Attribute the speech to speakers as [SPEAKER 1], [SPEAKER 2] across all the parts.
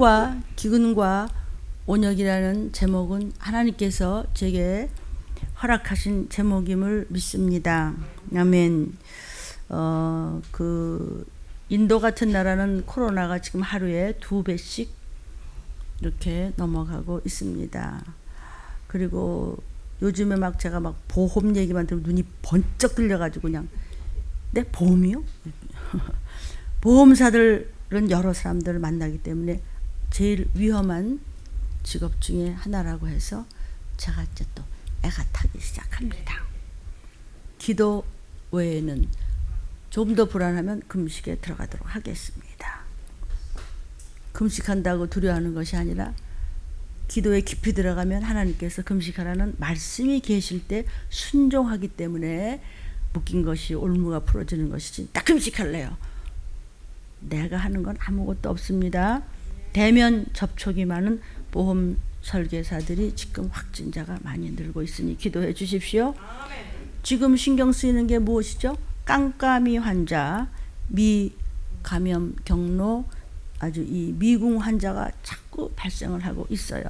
[SPEAKER 1] 칼과 기근과 온역이라는 제목은 하나님께서 제게 허락하신 제목임을 믿습니다. 아멘. 인도 같은 나라는 코로나가 지금 하루에 2배씩 이렇게 넘어가고 있습니다. 그리고 요즘에 막 제가 막 보험 얘기만 들으면 눈이 번쩍 들려가지고 그냥 네? 보험이요? 보험사들은 여러 사람들을 만나기 때문에 제일 위험한 직업 중에 하나라고 해서 제가 이제 또 애가 타기 시작합니다. 기도 외에는 좀 더 불안하면 금식에 들어가도록 하겠습니다. 금식한다고 두려워하는 것이 아니라 기도에 깊이 들어가면 하나님께서 금식하라는 말씀이 계실 때 순종하기 때문에 묶인 것이 올무가 풀어지는 것이지. 딱 금식할래요. 내가 하는 건 아무것도 없습니다. 대면 접촉이 많은 보험 설계사들이 지금 확진자가 많이 늘고 있으니 기도해 주십시오. 지금 신경 쓰이는 게 무엇이죠? 깜깜이 환자, 미감염 경로, 아주 이 미궁 환자가 자꾸 발생을 하고 있어요.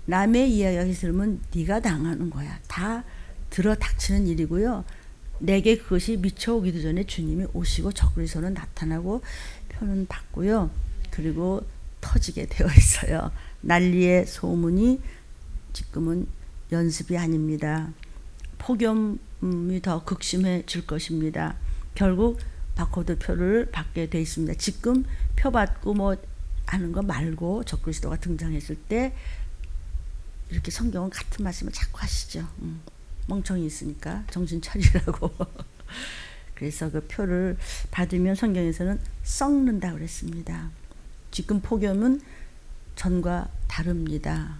[SPEAKER 1] 남의 이야기가 있으면 네가 당하는 거야. 다 들어 닥치는 일이고요. 내게 그것이 미쳐오기도 전에 주님이 오시고 적그리스도는 나타나고 표는 받고요. 그리고 터지게 되어 있어요. 난리의 소문이 지금은 연습이 아닙니다. 폭염이 더 극심해질 것입니다. 결국 바코드 표를 받게 돼 있습니다. 지금 표 받고 뭐 하는 거 말고 적그리스도가 등장했을 때 이렇게 성경은 같은 말씀을 자꾸 하시죠. 멍청이 있으니까 정신 차리라고. 그래서 그 표를 받으면 성경에서는 썩는다 그랬습니다. 지금 폭염은 전과 다릅니다.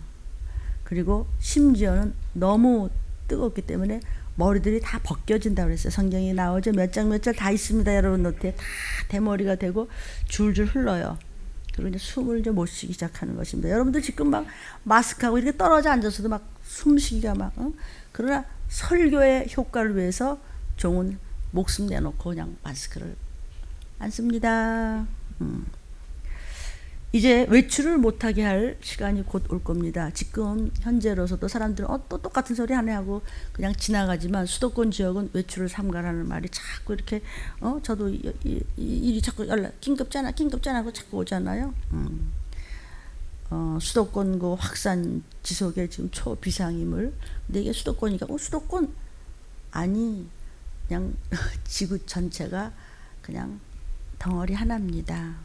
[SPEAKER 1] 그리고 심지어는 너무 뜨겁기 때문에 머리들이 다 벗겨진다고 그랬어요. 성경이 나오죠. 몇 장 몇 절 다 있습니다. 여러분 노트에 다 대머리가 되고 줄줄 흘러요. 그리고 이제 숨을 이제 못 쉬기 시작하는 것입니다. 여러분들 지금 막 마스크하고 이렇게 떨어져 앉아서도 막 숨쉬기가 막 그러나 설교의 효과를 위해서 종은 목숨 내놓고 그냥 마스크를 안 씁니다. 이제 외출을 못하게 할 시간이 곧 올 겁니다. 지금 현재로서도 사람들은 또 똑같은 소리 하네 하고 그냥 지나가지만 수도권 지역은 외출을 삼가라는 말이 자꾸 이렇게 저도 일이 자꾸 연락 긴급잖아 하고 자꾸 오잖아요. 수도권 그 확산 지속에 지금 초비상임을. 근데 이게 수도권이니까 수도권 아니 그냥 지구 전체가 그냥 덩어리 하나입니다.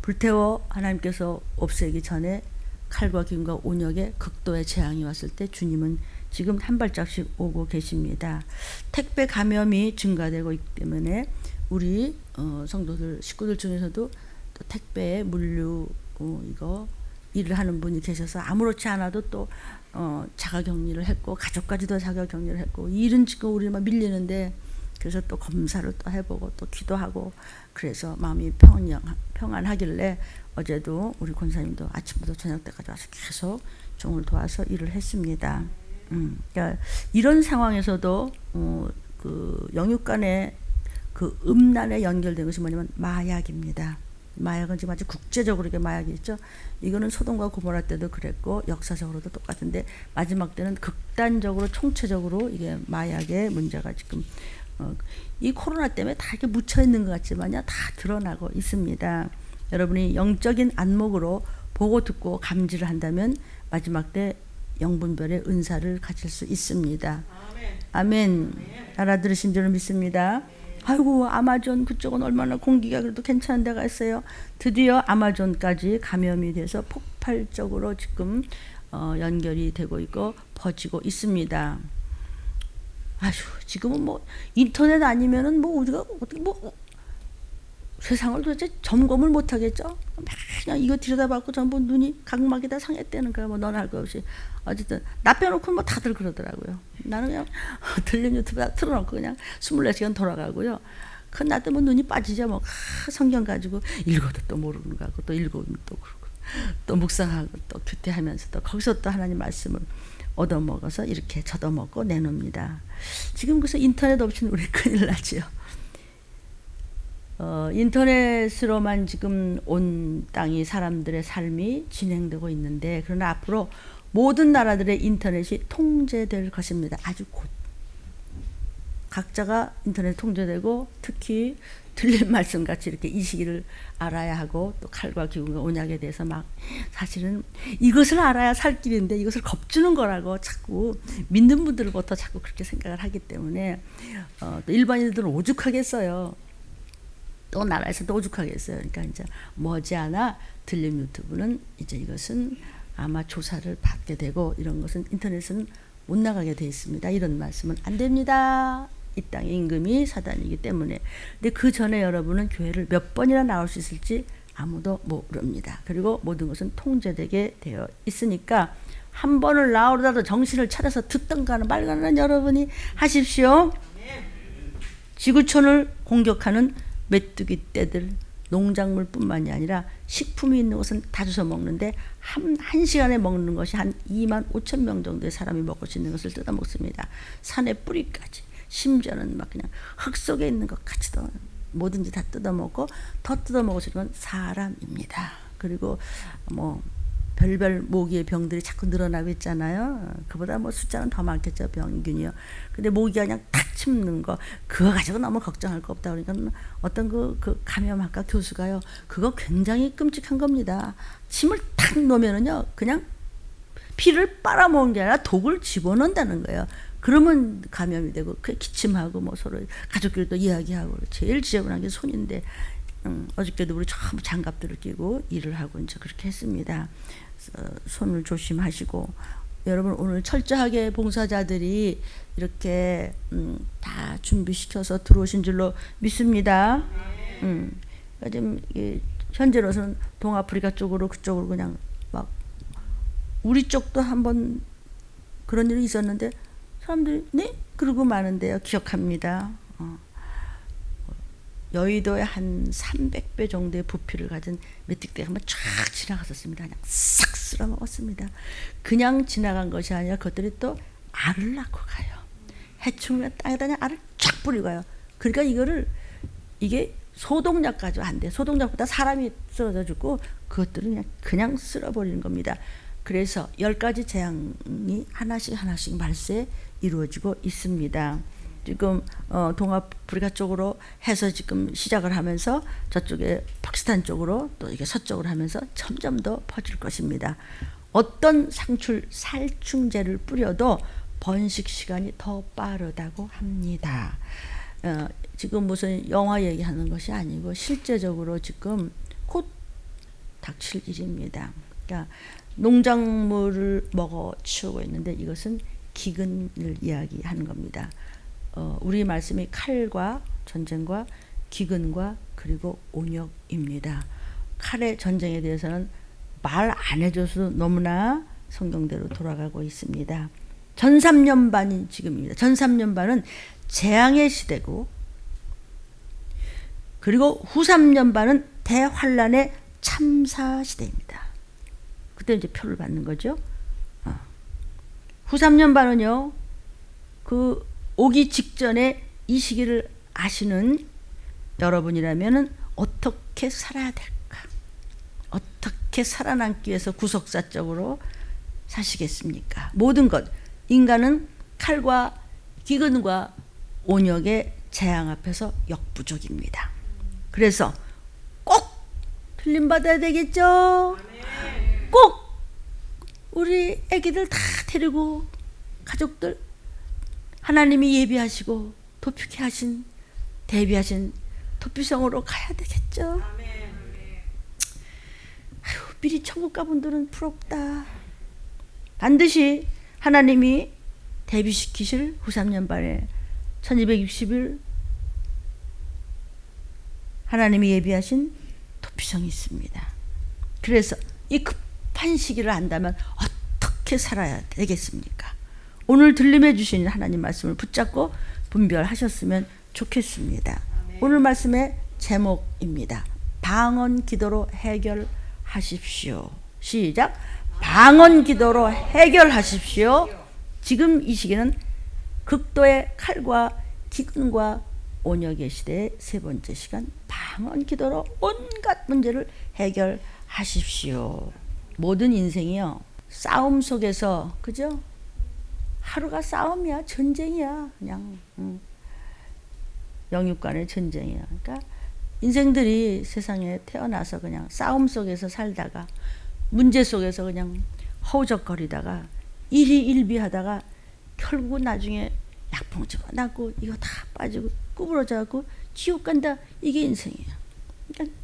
[SPEAKER 1] 불태워 하나님께서 없애기 전에 칼과 기근과 온역의 극도의 재앙이 왔을 때 주님은 지금 한 발짝씩 오고 계십니다. 택배 감염이 증가되고 있기 때문에 우리 성도들 식구들 중에서도 또 택배에 물류 이거 일을 하는 분이 계셔서 아무렇지 않아도 또 자가격리를 했고 가족까지도 자가격리를 했고 일은 지금 우리 막 밀리는데 그래서 또 검사를 또 해보고 또 기도하고 그래서 마음이 평안하길래 어제도 우리 권사님도 아침부터 저녁 때까지 와서 계속 종을 도와서 일을 했습니다. 그러니까 이런 상황에서도 그 영육 간의 그 음란에 연결된 것이 뭐냐면 마약입니다. 마약은 지금 아주 국제적으로 이게 마약이 있죠. 이거는 소돔과 고모라 때도 그랬고 역사적으로도 똑같은데 마지막 때는 극단적으로 총체적으로 이게 마약의 문제가 지금 이 코로나 때문에 다 이렇게 묻혀 있는 것 같지만요, 다 드러나고 있습니다. 여러분이 영적인 안목으로 보고 듣고 감지를 한다면 마지막 때 영분별의 은사를 가질 수 있습니다. 아멘. 알아들으신 줄 믿습니다. 아이고 아마존 그쪽은 얼마나 공기가 그래도 괜찮은 데가 있어요. 드디어 아마존까지 감염이 돼서 폭발적으로 지금 연결이 되고 있고 퍼지고 있습니다. 아휴, 지금은 뭐 인터넷 아니면은 뭐 우리가 어떻게 뭐 세상을 도대체 점검을 못 하겠죠. 그냥 이거 들여다봤고 전부 눈이 각막이 다 상했다는 거야. 뭐 넌 할 거 없이 어쨌든 나 빼놓고 뭐 다들 그러더라고요. 나는 그냥 들린 유튜브 다 틀어놓고 그냥 24시간 돌아가고요. 그 나 때문에 눈이 빠지죠. 뭐 성경 가지고 읽어도 또 모르는 거 하고 또 읽어도 또 그러고 또 묵상하고 또 교태하면서 또 거기서 또 하나님 말씀을 얻어먹어서 이렇게 젖어먹고 내놓습니다. 지금 그래서 인터넷 없이는 우리 큰일 나지요. 인터넷으로만 지금 온 땅이 사람들의 삶이 진행되고 있는데, 그러나 앞으로 모든 나라들의 인터넷이 통제될 것입니다. 아주 곧. 각자가 인터넷 통제되고, 특히 들린 말씀 같이 이렇게 이 시기를 알아야 하고, 또 칼과 기근과 온약에 대해서 막 사실은 이것을 알아야 살 길인데 이것을 겁주는 거라고 자꾸 믿는 분들부터 자꾸 그렇게 생각을 하기 때문에 또 일반인들은 오죽하겠어요. 또 나라에서도 오죽하겠어요. 그러니까 이제 머지않아 들림 유튜브는 이제 이것은 아마 조사를 받게 되고, 이런 것은 인터넷은 못 나가게 돼 있습니다. 이런 말씀은 안 됩니다. 이 땅의 임금이 사단이기 때문에. 근데 그 전에 여러분은 교회를 몇 번이나 나올 수 있을지 아무도 모릅니다. 그리고 모든 것은 통제되게 되어 있으니까 한 번을 나오더라도 정신을 차려서 듣던가는 말거나 여러분이 하십시오. 지구촌을 공격하는 메뚜기 떼들, 농작물뿐만이 아니라 식품이 있는 것은 다 주워 먹는데 한 시간에 먹는 것이 한 2만 5천 명 정도의 사람이 먹을 수 있는 것을 뜯어 먹습니다. 산의 뿌리까지, 심지어는 막 그냥 흙 속에 있는 것 같이도 뭐든지 다 뜯어 먹고, 더 뜯어 먹을 수 있는 건 사람입니다. 그리고 뭐 별별 모기의 병들이 자꾸 늘어나고 있잖아요. 그보다 뭐 숫자는 더 많겠죠, 병균이요. 근데 모기가 그냥 탁 짚는 거, 그거 가지고 너무 걱정할 거 없다. 그러니까 어떤 그 감염학과 교수가요, 그거 굉장히 끔찍한 겁니다. 침을 탁 놓으면은요, 그냥 피를 빨아먹는 게 아니라 독을 집어넣는다는 거예요. 그러면 감염이 되고, 그 기침하고 뭐 서로 가족끼리 또 이야기하고. 제일 지저분한 게 손인데, 어저께도 우리 전부 장갑들을 끼고 일을 하고 이제 그렇게 했습니다. 손을 조심하시고, 여러분 오늘 철저하게 봉사자들이 이렇게 다 준비시켜서 들어오신 줄로 믿습니다. 지금 현재로서는 동아프리카 쪽으로 그쪽으로 그냥 막, 우리 쪽도 한번 그런 일이 있었는데 사람들이 네? 그러고 마는데요. 기억합니다. 여의도에 한 300배 정도의 부피를 가진 메뚜기떼가 한번 쫙 지나갔었습니다. 그냥 싹 쓸어 먹었습니다. 그냥 지나간 것이 아니라 그것들이 또 알을 낳고 가요. 해충을 땅에다 그냥 알을 쫙 뿌리고 가요. 그러니까 이게 소독약 가지고 안 돼. 소독약보다 사람이 쓰러져 죽고, 그것들은 그냥 쓸어버리는 겁니다. 그래서 10가지 재앙이 하나씩 말세 이루어지고 있습니다. 지금 동아프리카 쪽으로 해서 지금 시작을 하면서 저쪽에 파키스탄 쪽으로, 또 이게 서쪽으로 하면서 점점 더 퍼질 것입니다. 어떤 살충제를 뿌려도 번식 시간이 더 빠르다고 합니다. 지금 무슨 영화 얘기하는 것이 아니고 실제적으로 지금 곧 닥칠 일입니다. 그러니까 농작물을 먹어 치우고 있는데 이것은 기근을 이야기하는 겁니다. 우리 말씀이 칼과 전쟁과 기근과 그리고 온역입니다. 칼의 전쟁에 대해서는 말 안 해줘서 너무나 성경대로 돌아가고 있습니다. 전 3년 반이 지금입니다. 전 3년 반은 재앙의 시대고, 그리고 후 3년 반은 대환란의 참사 시대입니다. 그때 이제 표를 받는 거죠. 후 3년 반은요, 그 오기 직전에 이 시기를 아시는 여러분이라면 어떻게 살아야 될까? 어떻게 살아남기 위해서 구속사적으로 사시겠습니까? 모든 것, 인간은 칼과 기근과 온역의 재앙 앞에서 역부족입니다. 그래서 꼭 틀림받아야 되겠죠? 꼭 우리 애기들 다 데리고, 가족들 하나님이 예비하시고 도피케 하신, 대비하신 도피성으로 가야 되겠죠? 아유, 미리 천국 가본 분들은 부럽다. 반드시 하나님이 대비시키실 후 3년 반에 1260일 하나님이 예비하신 도피성이 있습니다. 그래서 이 급한 시기를 안다면 어떻게 살아야 되겠습니까? 오늘 들림해 주신 하나님 말씀을 붙잡고 분별하셨으면 좋겠습니다. 오늘 말씀의 제목입니다. 방언 기도로 해결하십시오. 시작. 방언 기도로 해결하십시오. 지금 이 시기는 극도의 칼과 기근과 온역의 시대의 세 번째 시간, 강한 기도로 온갖 문제를 해결하십시오. 모든 인생이요, 싸움 속에서, 그죠? 하루가 싸움이야, 전쟁이야, 그냥. 영육간의 전쟁이야. 그러니까 인생들이 세상에 태어나서 그냥 싸움 속에서 살다가, 문제 속에서 그냥 허우적거리다가, 일희일비하다가 결국은 나중에 약풍지가 나고 이거 다 빠지고 구부러져갖고 지옥 간다. 이게 인생이야. 그러니까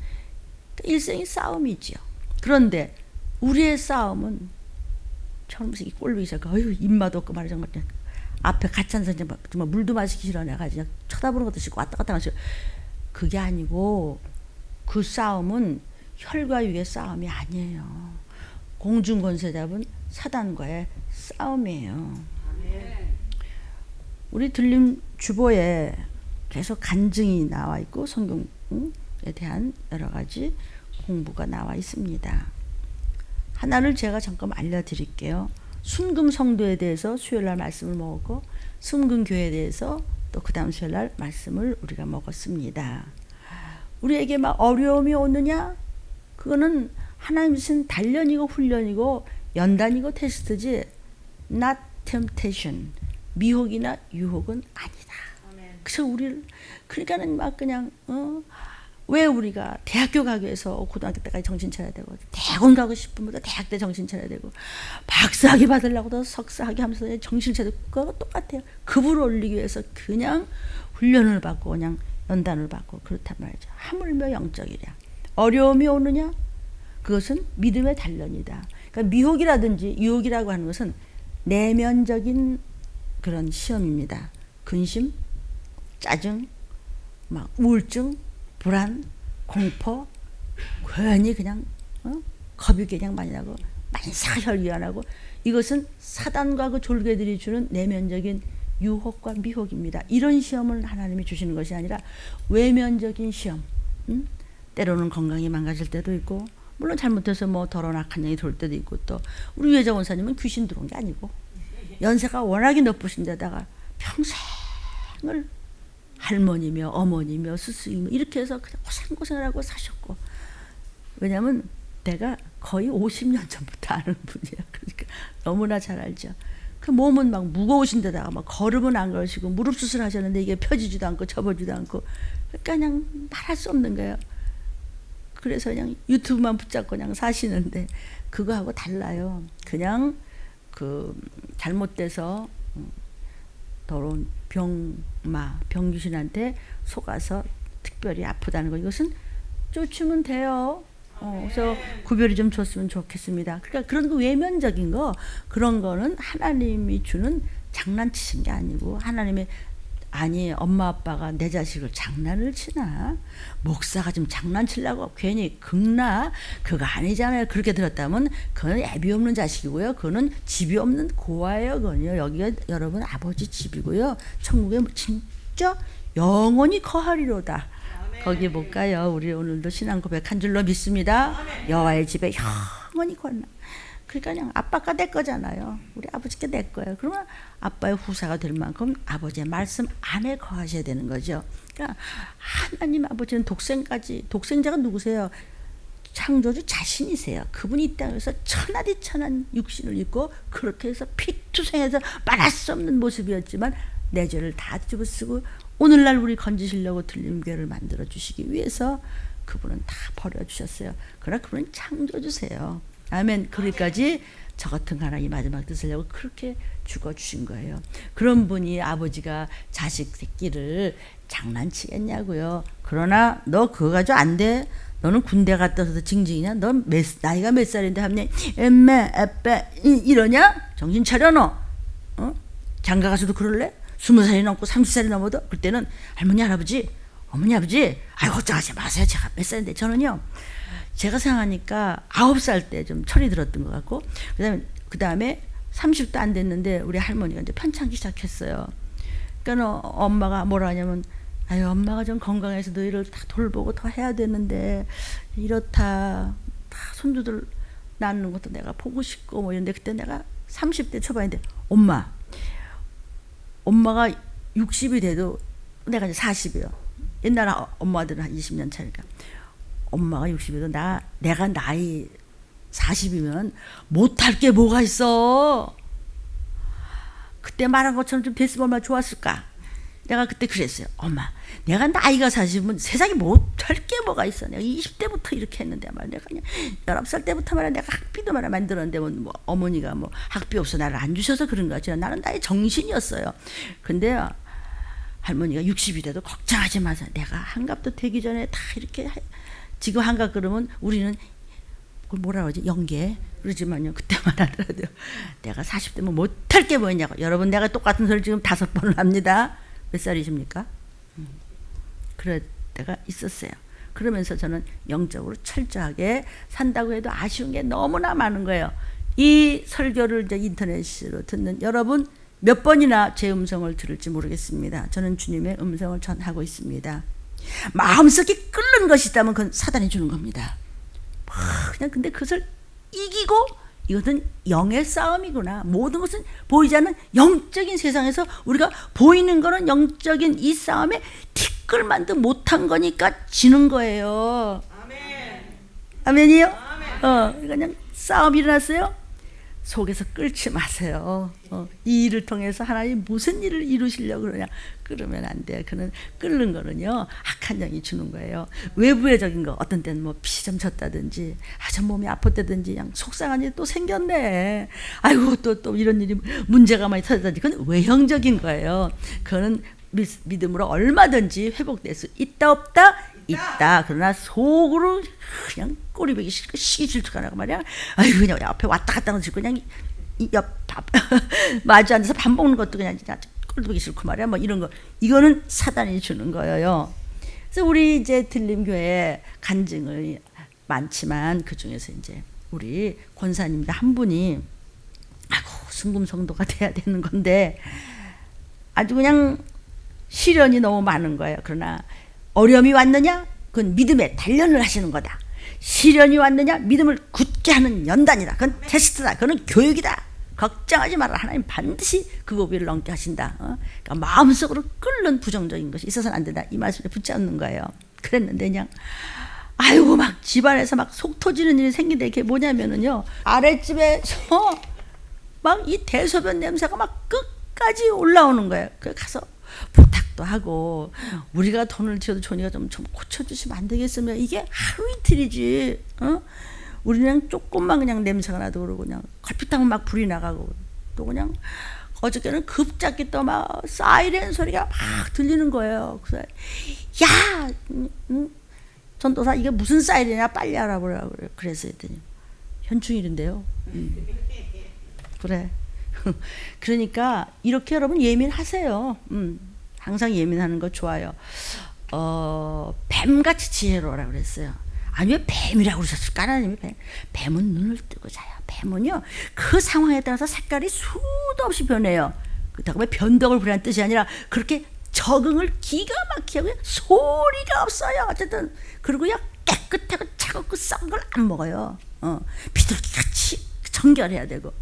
[SPEAKER 1] 일생이 싸움이지요. 그런데 우리의 싸움은 처음 이 꼴보기 시작하고, 어휴, 입맛 없고 말이야. 정말 앞에 같이 앉아서 정말 물도 마시기 싫어. 내가 그냥 쳐다보는 것도 싫고 왔다 갔다 하는 싫어. 그게 아니고 그 싸움은 혈과 육의 싸움이 아니에요. 공중권세 잡은 사단과의 싸움이에요. 우리 들림 주보에 계속 간증이 나와 있고 성경에 대한 여러 가지 공부가 나와 있습니다. 하나를 제가 잠깐 알려드릴게요. 순금 성도에 대해서 수요일날 말씀을 먹었고, 순금 교회에 대해서 또 그 다음 수요일날 말씀을 우리가 먹었습니다. 우리에게 막 어려움이 오느냐? 그거는 하나님 주신 단련이고 훈련이고 연단이고 테스트지, not temptation. 미혹이나 유혹은 아니다. 그래서 우리를, 그러니까는 막 그냥 왜 우리가 대학교 가기 위해서 고등학교 때까지 정신 차려야 되고, 대학원 가고 싶으면 대학 때 정신 차려야 되고, 박사학위 받으려고도 석사학위 하면서 정신 차려야 되고, 그거 똑같아요. 급을 올리기 위해서 그냥 훈련을 받고 그냥 연단을 받고 그렇단 말이죠. 하물며 영적이랴. 어려움이 오느냐? 그것은 믿음의 단련이다. 그러니까 미혹이라든지 유혹이라고 하는 것은 내면적인 그런 시험입니다. 근심, 짜증, 막 우울증, 불안, 공포, 괜히 그냥 겁이 그냥 많이 나고 만사혈기안하고, 이것은 사단과 그 졸개들이 주는 내면적인 유혹과 미혹입니다. 이런 시험을 하나님이 주시는 것이 아니라 외면적인 시험. 때로는 건강이 망가질 때도 있고, 물론 잘못해서 뭐 더러운 악한 영이 돌 때도 있고, 또 우리 유혜자 원사님은 귀신 들어온 게 아니고 연세가 워낙에 높으신 데다가 평생을 할머니며 어머니며 스승이며 이렇게 해서 그냥 고생고생을 하고 사셨고, 왜냐하면 내가 거의 50년 전부터 아는 분이야. 그러니까 너무나 잘 알죠. 그 몸은 막 무거우신 데다가 막 걸음은 안 걸으시고 무릎 수술하셨는데 이게 펴지지도 않고 접어지도 않고, 그러니까 그냥 말할 수 없는 거예요. 그래서 그냥 유튜브만 붙잡고 그냥 사시는데, 그거하고 달라요. 그냥 그 잘못돼서 더러운 병귀신한테 속아서 특별히 아프다는 거, 이것은 쫓으면 돼요. 그래서 구별이 좀 줬으면 좋겠습니다. 그러니까 그런 거 외면적인 거, 그런 거는 하나님이 주는 장난치신 게 아니고, 하나님의, 아니 엄마 아빠가 내 자식을 장난을 치나, 목사가 좀 장난치려고 괜히 긁나, 그거 아니잖아요. 그렇게 들었다면 그건 애비 없는 자식이고요, 그거는 집이 없는 고아예요. 그건요, 여기가 여러분 아버지 집이고요, 천국에 진짜 영원히 거하리로다. 거기 못 가요. 우리 오늘도 신앙 고백한 줄로 믿습니다. 여호와의 집에 영원히 거하나. 그러니까 그냥 아빠가 내 거잖아요. 우리 아버지께 내 거예요. 그러면 아빠의 후사가 될 만큼 아버지의 말씀 안에 거하셔야 되는 거죠. 그러니까 하나님 아버지는 독생자가 누구세요? 창조주 자신이세요. 그분이 이 땅에서 천하디천한 육신을 입고 그렇게 해서 피투성해서 말할 수 없는 모습이었지만 내 죄를 다 뒤집어쓰고 오늘날 우리 건지시려고 들림교회를 만들어 주시기 위해서 그분은 다 버려주셨어요. 그러나 그분은 창조주세요. 아멘. 그리까지 저 같은 하나님 마지막 뜻을 내고 그렇게 죽어주신 거예요. 그런 분이 아버지가 자식 새끼를 장난치겠냐고요. 그러나 너 그거 가지고 안 돼. 너는 군대 갔다 와서 징징이냐? 너 나이가 몇 살인데 하면 엠매 에빼 이러냐? 정신 차려 너. 장가 가서도 그럴래? 20살이 넘고 30살이 넘어도 그때는 할머니 할아버지 어머니 아버지 아이고 걱정하지 마세요. 제가 몇 살인데. 저는요, 제가 생각하니까 9살 때 좀 철이 들었던 것 같고, 그 다음에 30도 안 됐는데 우리 할머니가 이제 편찮기 시작했어요. 그러니까 엄마가 뭐라 하냐면, 아유 엄마가 좀 건강해서 너희를 다 돌보고 더 해야 되는데 이렇다, 다 손주들 낳는 것도 내가 보고 싶고 뭐 이런데, 그때 내가 30대 초반인데 엄마가 60이 돼도 내가 이제 40이에요. 옛날 엄마들은 한 20년 차니까 엄마가 60이도 내가 나이 40이면 못할 게 뭐가 있어. 그때 말한 것처럼 좀 됐으면 얼마나 좋았을까. 내가 그때 그랬어요. 엄마, 내가 나이가 40이면 세상에 못할 게 뭐가 있어. 내가 20대부터 이렇게 했는데 말이야. 내가 그냥 19살 때부터 말이야. 내가 학비도 말이야 만들었는데 뭐 어머니가 뭐 학비 없어 나를 안 주셔서 그런 거지. 나는 나의 정신이었어요. 근데 할머니가 60이 돼도 걱정하지 마세요. 내가 한갑도 되기 전에 다 이렇게 지금 한갑 그러면 우리는 그걸 뭐라 그러지? 연계. 그러지만요. 그때만 하더라도 내가 40대면 못할 게 뭐냐고. 여러분 내가 똑같은 소리 지금 5번을 합니다. 몇 살이십니까? 그럴 때가 있었어요. 그러면서 저는 영적으로 철저하게 산다고 해도 아쉬운 게 너무나 많은 거예요. 이 설교를 이제 인터넷으로 듣는 여러분 몇 번이나 제 음성을 들을지 모르겠습니다. 저는 주님의 음성을 전하고 있습니다. 마음속에 끓는 것이 있다면 그건 사단이 주는 겁니다. 그냥 근데 그것을 이기고 이것은 영의 싸움이구나. 모든 것은 보이지 않는 영적인 세상에서 우리가 보이는 거는 영적인 이 싸움에 티끌만도 못한 거니까 지는 거예요. 아멘. 아멘이요? 아멘. 그냥 싸움이 일어났어요. 속에서 끓지 마세요. 이 일을 통해서 하나님 무슨 일을 이루시려고 그러냐. 그러면 안 돼요. 그는 끓는 거는요 악한 영이 주는 거예요. 외부적인 거 어떤 때는 뭐 피 좀 졌다든지 저 몸이 아팠다든지 그냥 속상한 일이 또 생겼네. 아이고 또 이런 일이 문제가 많이 터졌다든지 그건 외형적인 거예요. 그거는 믿음으로 얼마든지 회복될 수 있다 없다? 있다. 그러나 속으로 그냥 꼬리배기 싫고 시기 질투가 나고 말이야. 아이고 그냥 앞에 왔다 갔다 하는 짓고 그냥 옆 마주 앉아서 밥 먹는 것도 그냥 꼬리배기 싫고 말이야. 뭐 이런 거 이거는 사단이 주는 거예요. 그래서 우리 이제 들림교회 간증을 많지만 그 중에서 이제 우리 권사님들 한 분이 아이고 순금성도가 돼야 되는 건데 아주 그냥 시련이 너무 많은 거예요. 그러나 어려움이 왔느냐? 그건 믿음의 단련을 하시는 거다. 시련이 왔느냐? 믿음을 굳게 하는 연단이다. 그건 테스트다. 그건 교육이다. 걱정하지 마라. 하나님 반드시 그 고비를 넘게 하신다. 그러니까 마음속으로 끓는 부정적인 것이 있어서는 안 된다. 이 말씀에 붙잡는 거예요. 그랬는데 그냥 아이고 막 집안에서 막 속 터지는 일이 생긴데 이게 뭐냐면은요. 아랫집에서 막 이 대소변 냄새가 막 끝까지 올라오는 거예요. 그래서 가서 부탁도 하고 우리가 돈을 들여도 조니가 좀 고쳐주시면 안 되겠으면 이게 하루 이틀이지. 우리는 조금만 그냥 냄새가 나도 그러고 그냥 걸핏하면 막 불이 나가고 또 그냥 어저께는 급작게 또 막 사이렌 소리가 막 들리는 거예요. 그래서 야 전도사 이게 무슨 사이렌이야 빨리 알아보라고 그래서 했더니 현충일인데요. 그래. 그러니까 이렇게 여러분 예민하세요. 항상 예민하는 거 좋아요. 뱀같이 지혜로우라고 그랬어요. 아니 왜 뱀이라고 그러셨을까? 하나님이 뱀은 눈을 뜨고 자요. 뱀은요 그 상황에 따라서 색깔이 수도 없이 변해요. 그렇다고 변덕을 부리는 뜻이 아니라 그렇게 적응을 기가 막히게 하고요. 소리가 없어요. 어쨌든 그리고요 깨끗하고 차갑고 썩은 걸 안 먹어요. 비둘기같이 정결해야 되고.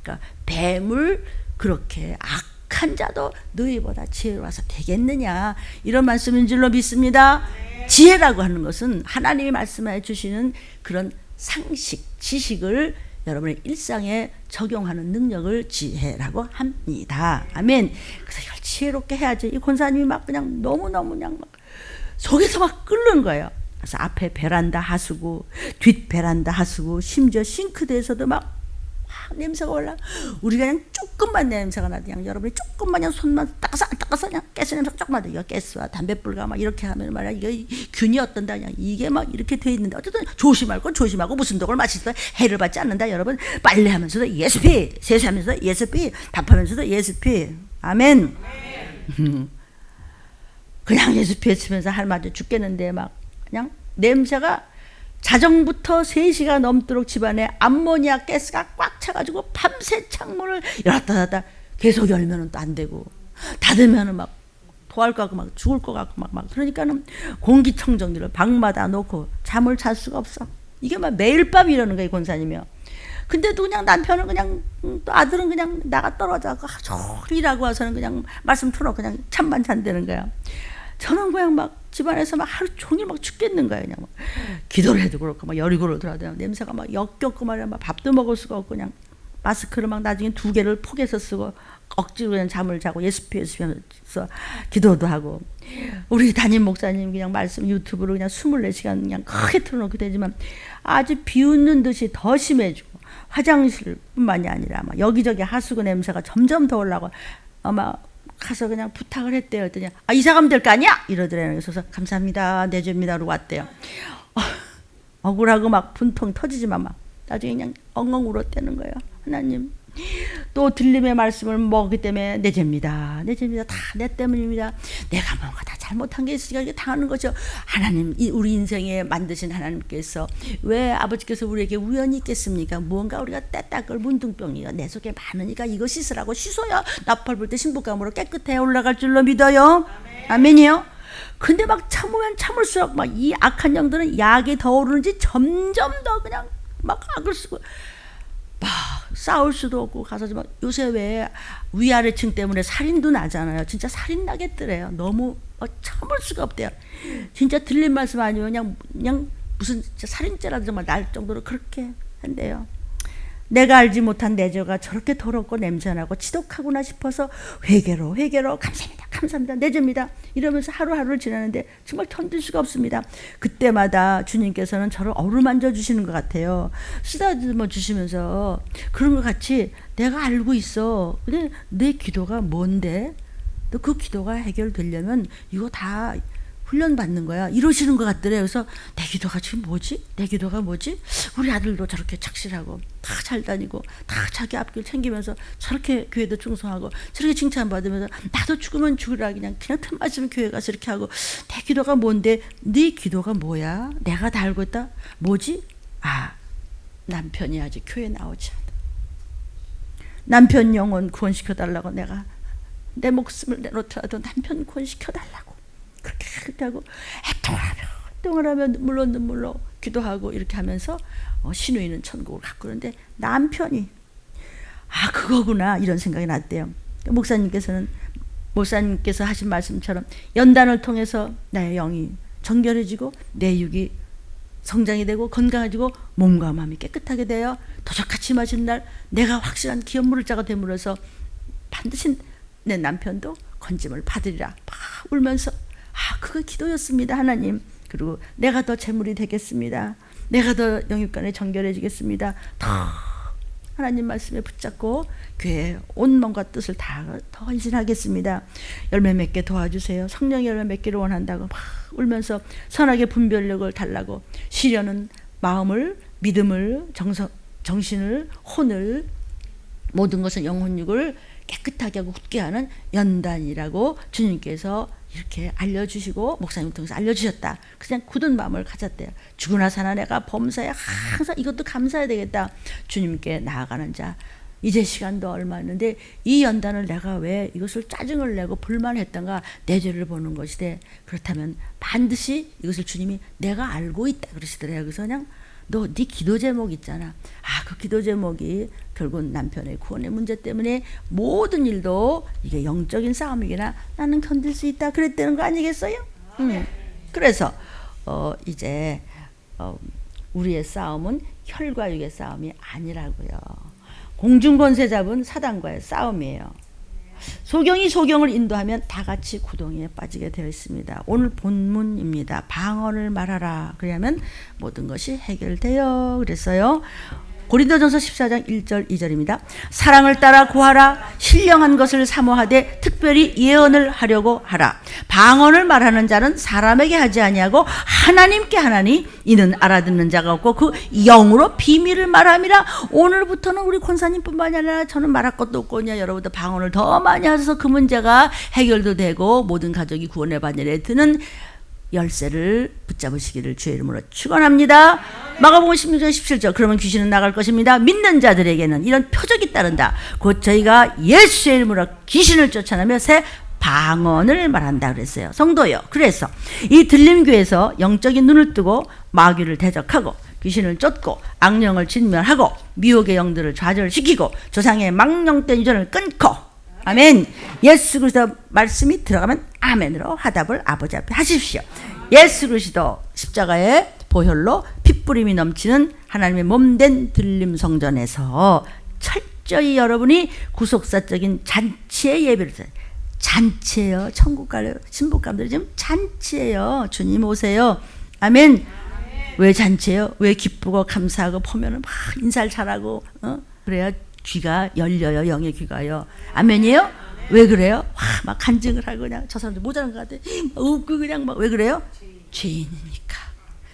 [SPEAKER 1] 그러니까 뱀을 그렇게 악한 자도 너희보다 지혜로워서 되겠느냐 이런 말씀인 줄로 믿습니다. 지혜라고 하는 것은 하나님이 말씀해 주시는 그런 상식, 지식을 여러분의 일상에 적용하는 능력을 지혜라고 합니다. 아멘. 그래서 이걸 지혜롭게 해야지. 이 권사님이 막 그냥 너무너무 그냥 막 속에서 막 끓는 거예요. 그래서 앞에 베란다 하수구, 뒷 베란다 하수구, 심지어 싱크대에서도 막 냄새가 올라. 우리가 그냥 조금만 냄새가 나도 그냥 여러분이 조금만 그냥 손만 닦아서 안 닦아서 그냥 가스 냄새 조금만 더 이거 가스와 담뱃불과 막 이렇게 하면 말이야 이게 균이 어떤다 그냥 이게 막 이렇게 돼 있는데 어쨌든 조심할 건 조심하고 무슨 독을 마시다 해를 받지 않는다. 여러분 빨래하면서도 예수피, 세수하면서도 예수피, 밥하면서도 예수피. 아멘. 그냥 예수피 치면서 할머니 죽겠는데 막 그냥 냄새가 자정부터 3시가 넘도록 집안에 암모니아 가스가 꽉 차가지고 밤새 창문을 열었다 닫았다 계속 열면은 또 안 되고 닫으면은 막 토할 것 같고 막 죽을 것 같고 막 그러니까는 공기청정기를 방마다 놓고 잠을 잘 수가 없어. 이게 막 매일 밤 이러는 거예요 권사님이요. 근데도 그냥 남편은 그냥 또 아들은 그냥 나가 떨어져 일하고 와서는 그냥 말씀 틀어 그냥 잠만 잔다는 거야. 저는 그냥 막 집안에서 막 하루 종일 막 죽겠는 거예요. 그냥 막 기도를 해도 그렇고 막 열이 고르더라고요. 냄새가 막 역겹고 말이야. 막 밥도 먹을 수가 없고 그냥 마스크를 막 나중에 2개를 포개서 쓰고 억지로 그냥 잠을 자고 예수피해서 기도도 하고, 우리 담임 목사님 그냥 말씀 유튜브로 그냥 24시간 그냥 크게 틀어놓게 되지만 아주 비웃는 듯이 더 심해지고, 화장실뿐만이 아니라 막 여기저기 하수구 냄새가 점점 더 올라고, 아마 가서 그냥 부탁을 했대요. 그랬더니 이사 가면 될 거 아니야? 이러더래요. 그래서 감사합니다, 내줍니다 그러고 왔대요. 억울하고 막 분통 터지지만 막 나중에 그냥 엉엉 울었다는 거예요. 하나님, 또 들림의 말씀을 먹기 때문에 내 죄입니다. 내 죄입니다. 다 내 때문입니다. 내가 뭔가 다 잘못한 게 있으니까 이게 당하는 거죠. 하나님, 우리 인생에 만드신 하나님께서 왜 아버지께서 우리에게 우연히 있겠습니까? 무언가 우리가 떼딱을 문둥병이가 내 속에 많으니까 이거 씻으라고 씻어야 나팔 불 때 신부감으로 깨끗해 올라갈 줄로 믿어요. 아멘이요. 근데 막 참으면 참을수록 막 이 악한 영들은 약이 더 오르는지 점점 더 그냥 막 악을 쓰고 막 싸울 수도 없고 가서 막 요새 왜 위아래층 때문에 살인도 나잖아요. 진짜 살인 나겠더래요. 너무 참을 수가 없대요. 진짜 들린 말씀 아니면 그냥 무슨 진짜 살인죄라도 정말 날 정도로 그렇게 한대요. 내가 알지 못한 내 죄가 저렇게 더럽고 냄새나고 지독하구나 싶어서 회개로 감사합니다, 감사합니다, 내 죄입니다 이러면서 하루하루를 지나는데 정말 견딜 수가 없습니다. 그때마다 주님께서는 저를 어루만져 주시는 것 같아요. 쓰다듬어 주시면서 그런 것 같이 내가 알고 있어. 근데 내 기도가 뭔데? 너 그 기도가 해결되려면 이거 다 훈련받는 거야. 이러시는 것 같더래요. 그래서 내 기도가 지금 뭐지? 내 기도가 뭐지? 우리 아들도 저렇게 착실하고 다 잘 다니고 다 자기 앞길 챙기면서 저렇게 교회도 충성하고 저렇게 칭찬받으면서 나도 죽으면 죽으라 그냥 틈 맞으면 교회 가서 이렇게 하고, 내 기도가 뭔데? 네 기도가 뭐야? 내가 다 알고 있다. 뭐지? 남편이 아직 교회 나오지 않아. 남편 영혼 구원시켜달라고 내가 내 목숨을 내놓더라도 남편 구원시켜달라고 그렇게 하고 애통을 하며 눈물로 기도하고 이렇게 하면서 신우이는 천국을 갖고 그러는데 남편이 그거구나 이런 생각이 났대요. 목사님께서 하신 말씀처럼 연단을 통해서 나의 영이 정결해지고 내 육이 성장이 되고 건강해지고 몸과 마음이 깨끗하게 되어 도적같이 마신 날 내가 확실한 기업물을 자가 됨으로써 반드시 내 남편도 건짐을 받으리라 막 울면서 그거 기도였습니다. 하나님, 그리고 내가 더 재물이 되겠습니다. 내가 더 영육간에 정결해지겠습니다. 더 하나님 말씀에 붙잡고 교회에 온 마음과 뜻을 다 더 헌신하겠습니다. 열매 맺게 도와주세요. 성령의 열매 맺기를 원한다고 막 울면서 선하게 분별력을 달라고, 시련은 마음을, 믿음을, 정신을, 혼을, 모든 것은 영혼육을 깨끗하게 하고 굳게 하는 연단이라고 주님께서 이렇게 알려주시고 목사님 통해서 알려주셨다. 그냥 굳은 마음을 가졌대요. 죽으나 사나 내가 범사에 항상 이것도 감사해야 되겠다. 주님께 나아가는 자. 이제 시간도 얼마 있는데 이 연단을 내가 왜 이것을 짜증을 내고 불만했던가, 내 죄를 보는 것이되 그렇다면 반드시 이것을 주님이 내가 알고 있다 그러시더래요. 그래서 그냥 너 네 기도 제목 있잖아. 그 기도 제목이 결국 남편의 구원의 문제 때문에 모든 일도 이게 영적인 싸움이기나 나는 견딜 수 있다 그랬다는 거 아니겠어요? 그래서 이제 우리의 싸움은 혈과 육의 싸움이 아니라고요. 공중권세 잡은 사단과의 싸움이에요. 소경이 소경을 인도하면 다 같이 구덩이에 빠지게 되어 있습니다. 오늘 본문입니다. 방언을 말하라. 그러면 모든 것이 해결돼요. 그랬어요. 고린도전서 14장 1절 2절입니다. 사랑을 따라 구하라. 신령한 것을 사모하되 특별히 예언을 하려고 하라. 방언을 말하는 자는 사람에게 하지 아니하고 하나님께 하나니 이는 알아듣는 자가 없고 그 영으로 비밀을 말함이라. 오늘부터는 우리 권사님뿐만 아니라 저는 말할 것도 없고 그냥 여러분들 방언을 더 많이 하셔서 그 문제가 해결도 되고 모든 가족이 구원의 바늘에 드는 열쇠를 붙잡으시기를 주의 이름으로 축원합니다. 마가복음 16장 17절 그러면 귀신은 나갈 것입니다. 믿는 자들에게는 이런 표적이 따른다. 곧 저희가 예수의 이름으로 귀신을 쫓아내며 새 방언을 말한다 그랬어요. 성도요. 그래서 이 들림교에서 영적인 눈을 뜨고 마귀를 대적하고 귀신을 쫓고 악령을 진멸하고 미혹의 영들을 좌절시키고 조상의 망령된 유전을 끊고, 아멘. 예수 그리스도 말씀이 들어가면 아멘으로 화답을 아버지 앞에 하십시오. 예수 그리스도 십자가의 보혈로 핏부림이 넘치는 하나님의 몸된 들림 성전에서 철저히 여러분이 구속사적인 잔치의 예배를 드려요. 잔치예요. 천국 갈 신부감들이 지금 잔치예요. 주님 오세요. 아멘. 왜 잔치예요? 왜 기쁘고 감사하고 보면은 막 인사를 잘하고 그래야 귀가 열려요. 영의 귀가요. 아멘이에요? 왜 그래요? 와, 막 간증을 하고 그냥 저 사람들 모자란 것 같아. 웃고 그냥 막 왜 그래요?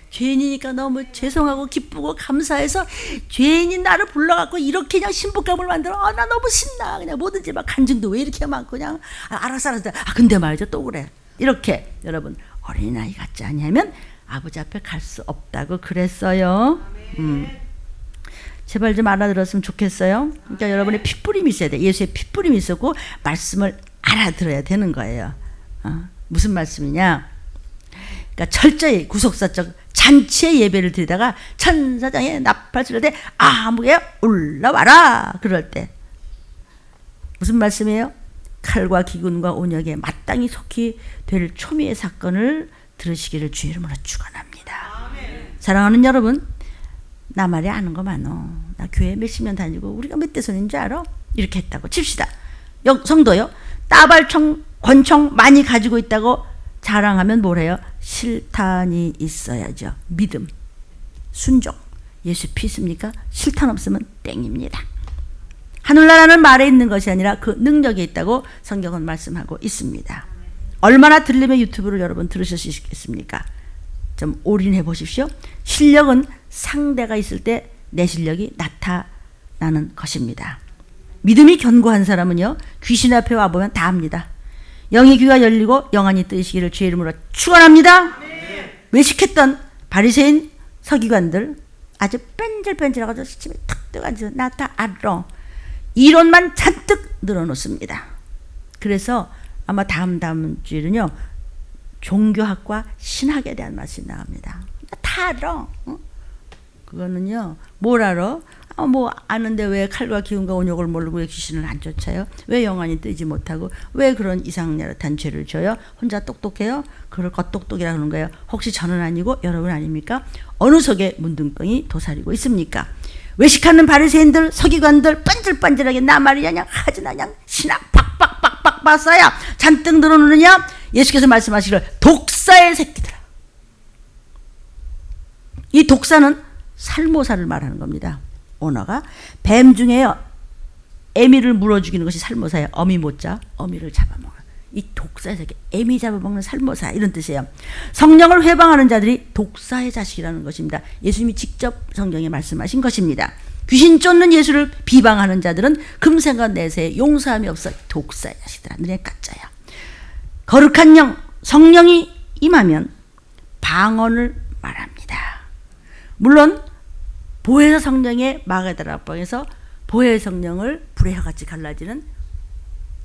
[SPEAKER 1] 죄인이니까 너무 죄송하고 기쁘고 감사해서 죄인이 나를 불러갖고 이렇게 그냥 신부감을 만들어. 나 너무 신나. 그냥 뭐든지 막 간증도 왜 이렇게 많고 그냥 알았어. 근데 말이죠 또 그래. 이렇게 여러분 어린아이 같지 않냐면 아버지 앞에 갈 수 없다고 그랬어요. 제발 좀 알아들었으면 좋겠어요. 그러니까 여러분의 핏부림이 있어야 돼. 예수의 핏부림이 있었고 말씀을 알아들어야 되는 거예요. 무슨 말씀이냐? 그러니까 철저히 구속사적 잔치의 예배를 드리다가 천사장의 나팔 때 아무개 올라와라 그럴 때 무슨 말씀이에요? 칼과 기근과 온역에 마땅히 속히 될 초미의 사건을 들으시기를 주의 이름으로 축원합니다. 사랑하는 여러분, 나 말이 아는 거 많어. 나 교회 몇십 년 다니고 우리가 몇 대손인 줄 알아? 이렇게 했다고 칩시다. 성도요, 따발총, 권총 많이 가지고 있다고 자랑하면 뭐래요? 실탄이 있어야죠. 믿음, 순종. 예수 믿습니까? 실탄 없으면 땡입니다. 하늘나라는 말에 있는 것이 아니라 그 능력에 있다고 성경은 말씀하고 있습니다. 얼마나 들리면 유튜브를 여러분 들으셨겠습니까? 좀 올인해 보십시오. 실력은 상대가 있을 때 내 실력이 나타나는 것입니다. 믿음이 견고한 사람은요, 귀신 앞에 와보면 다 합니다. 영의 귀가 열리고 영안이 뜨이시기를 주의 이름으로 축원합니다. 외식했던 바리새인 서기관들 아주 뺀질뺀질하고 시침이 탁 뜨가지고 나 다 알아. 이론만 잔뜩 늘어놓습니다. 그래서 아마 다음 주일은요, 종교학과 신학에 대한 말씀이 나옵니다. 다 알아. 그거는요, 뭘 알아? 뭐 아는데 왜 칼과 기운과 온욕을 모르고 왜 귀신을 안 쫓아요? 왜 영안이 뜨지 못하고 왜 그런 이상야릇한 죄를 져요? 혼자 똑똑해요? 그걸 겉똑똑이라 그러는 거예요. 혹시 저는 아니고 여러분 아닙니까? 어느 속에 문둥병이 도사리고 있습니까? 외식하는 바리새인들, 서기관들 반질반질하게 나 말이야 그냥 하지나 그냥 신학 팍팍팍팍 봤어야 잔뜩 늘어놓느냐? 예수께서 말씀하시기를 독사의 새끼들아. 이 독사는 살모사를 말하는 겁니다. 언어가 뱀 중에요, 애미를 물어 죽이는 것이 살모사예요. 어미 못자 어미를 잡아먹어. 이 독사의 새끼, 애미 잡아먹는 살모사 이런 뜻이에요. 성령을 회방하는 자들이 독사의 자식이라는 것입니다. 예수님이 직접 성경에 말씀하신 것입니다. 귀신 쫓는 예수를 비방하는 자들은 금생과 내세에 용서함이 없어 독사의 자식들아. 너네 가짜야. 거룩한 영, 성령이 임하면 방언을 말합니다. 물론 보혜사 성령의 마가다락방에서 보혜사 성령을 불의 혀같이 갈라지는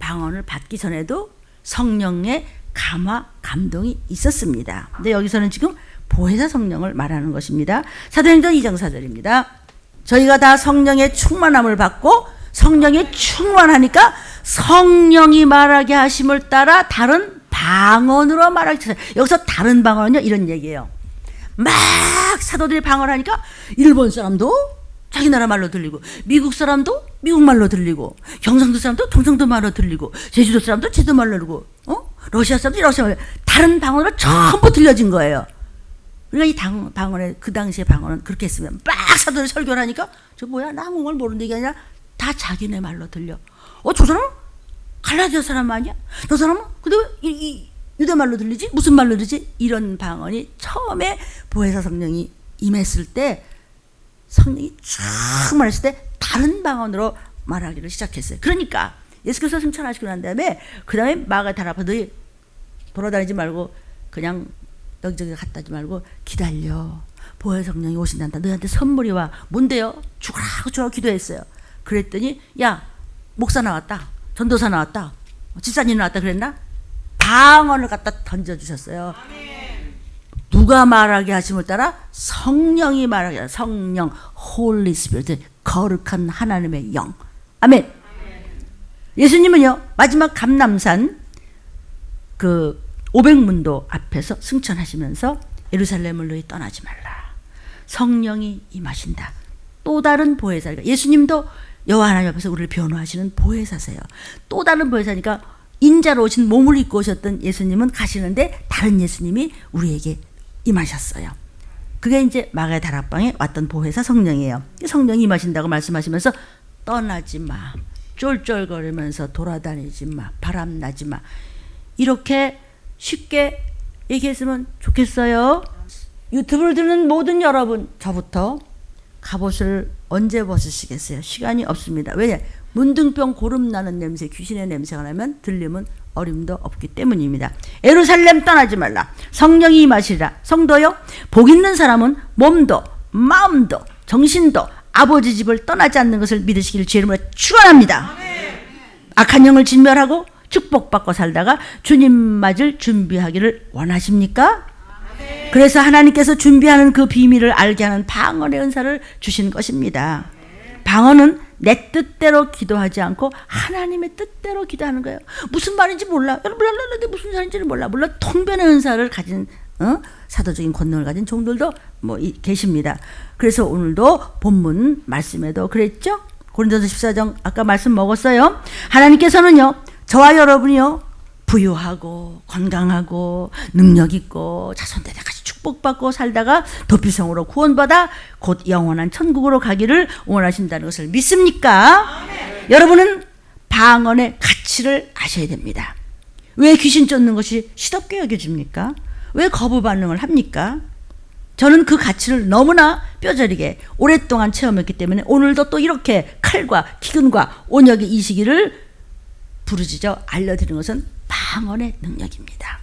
[SPEAKER 1] 방언을 받기 전에도 성령의 감화 감동이 있었습니다. 근데 여기서는 지금 보혜사 성령을 말하는 것입니다. 사도행전 2장 4절입니다. 저희가 다 성령의 충만함을 받고 성령에 충만하니까 성령이 말하게 하심을 따라 다른 방언으로 말하게 하셨어요. 여기서 다른 방언은요, 이런 얘기예요. 막 사도들이 방언하니까 일본 사람도 자기 나라 말로 들리고, 미국 사람도 미국 말로 들리고, 경상도 사람도 경상도 말로 들리고, 제주도 사람도 제주도 말로 들리고, 러시아 사람도 러시아 말로, 다른 방언으로 전부 들려진 거예요. 그러니까 이 방언에, 그 당시의 방언은 그렇게 했으면 막 사도들이 설교를 하니까 저 뭐야 나 한국말 모르는 게 아니라 다 자기네 말로 들려. 저 사람은 갈라디아 사람 아니야? 저 사람은 근데 왜 유대 말로 들리지? 무슨 말로 들리지? 이런 방언이 처음에 보혜사 성령이 임했을 때, 성령이 쫙 말했을 때 다른 방언으로 말하기를 시작했어요. 그러니까 예수께서 승천하시고 난 다음에 그 다음에 마가다락방에 돌아다니지 말고 그냥 여기저기 갔다 하지 말고 기다려. 보혜사 성령이 오신단다. 너한테 선물이 와. 뭔데요? 죽으라고 기도했어요. 그랬더니 야, 목사 나왔다. 전도사 나왔다. 집사님 나왔다 그랬나? 방언을 갖다 던져주셨어요. 누가 말하게 하심을 따라 성령이 말하게 하라. 성령, Holy Spirit, 거룩한 하나님의 영. 아멘. 예수님은요, 마지막 감람산 그 500문도 앞에서 승천하시면서 예루살렘을 너희 떠나지 말라. 성령이 임하신다. 또 다른 보혜사가, 예수님도 여호와 하나님 앞에서 우리를 변호하시는 보혜사세요. 또 다른 보혜사니까 인자로 오신 몸을 입고 오셨던 예수님은 가시는데 다른 예수님이 우리에게 임하셨어요. 그게 이제 마가의 다락방에 왔던 보혜사 성령이에요. 성령이 임하신다고 말씀하시면서 떠나지 마, 쫄쫄거리면서 돌아다니지 마, 바람나지 마, 이렇게 쉽게 얘기했으면 좋겠어요. 유튜브를 듣는 모든 여러분, 저부터 갑옷을 언제 벗으시겠어요? 시간이 없습니다. 왜냐? 문둥병 고름 나는 냄새, 귀신의 냄새가 나면 들리면 어림도 없기 때문입니다. 예루살렘 떠나지 말라. 성령이 임하시리라. 성도요, 복 있는 사람은 몸도 마음도 정신도 아버지 집을 떠나지 않는 것을 믿으시기를 주의 이름으로 축원합니다. 악한 영을 진멸하고 축복받고 살다가 주님 맞을 준비하기를 원하십니까? 그래서 하나님께서 준비하는 그 비밀을 알게 하는 방언의 은사를 주신 것입니다. 방언은 내 뜻대로 기도하지 않고 하나님의 뜻대로 기도하는 거예요. 무슨 말인지 몰라. 여러분, 무슨 말인지는 몰라. 물론 통변의 은사를 가진 사도적인 권능을 가진 종들도 계십니다. 그래서 오늘도 본문 말씀에도 그랬죠. 고린도서 14장 아까 말씀 먹었어요. 하나님께서는요, 저와 여러분이요, 부유하고 건강하고 능력있고 자손대대까지 축복받고 살다가 도피성으로 구원받아 곧 영원한 천국으로 가기를 원하신다는 것을 믿습니까? 여러분은 방언의 가치를 아셔야 됩니다. 왜 귀신 쫓는 것이 시덥게 여겨집니까? 왜 거부 반응을 합니까? 저는 그 가치를 너무나 뼈저리게 오랫동안 체험했기 때문에 오늘도 또 이렇게 칼과 기근과 온역의 이 시기를 부르짖어 알려드리는 것은 방언의 능력입니다.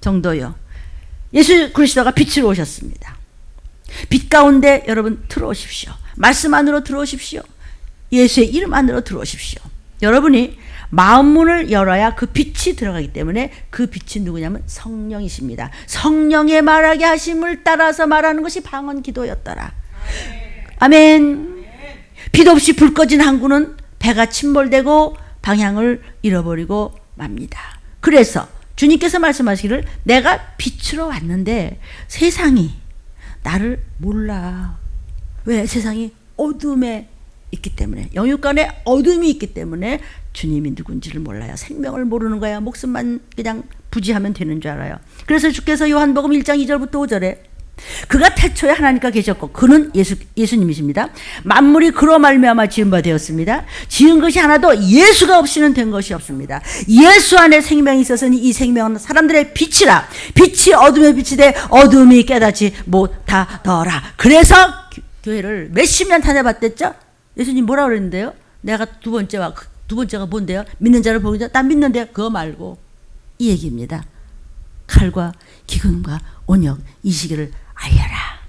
[SPEAKER 1] 정도요, 예수 그리스도가 빛으로 오셨습니다. 빛 가운데 여러분 들어오십시오. 말씀 안으로 들어오십시오. 예수의 이름 안으로 들어오십시오. 여러분이 마음문을 열어야 그 빛이 들어가기 때문에 그 빛이 누구냐면 성령이십니다. 성령의 말하게 하심을 따라서 말하는 것이 방언 기도였더라. 아멘. 빛 없이 불 꺼진 항구는 배가 침몰되고 방향을 잃어버리고 맙니다. 그래서 주님께서 말씀하시기를 내가 빛으로 왔는데 세상이 나를 몰라. 왜? 세상이 어둠에 있기 때문에, 영육간에 어둠이 있기 때문에 주님이 누군지를 몰라요. 생명을 모르는 거야. 목숨만 그냥 부지하면 되는 줄 알아요. 그래서 주께서 요한복음 1장 2절부터 5절에 그가 태초에 하나님과 계셨고 그는 예수님이십니다. 만물이 그로 말미암아 지은 바 되었습니다. 지은 것이 하나도 예수가 없이는 된 것이 없습니다. 예수 안에 생명이 있었으니 이 생명은 사람들의 빛이라. 빛이 어둠에 빛이 돼 어둠이 깨닫지 못하더라. 그래서 교회를 몇십 년 다녀봤댔죠. 예수님 뭐라 그랬는데요? 내가 두 번째가 뭔데요? 믿는 자를 보는 자, 난 믿는데요. 그거 말고 이 얘기입니다. 칼과 기근과 온역 이 시기를 알려라.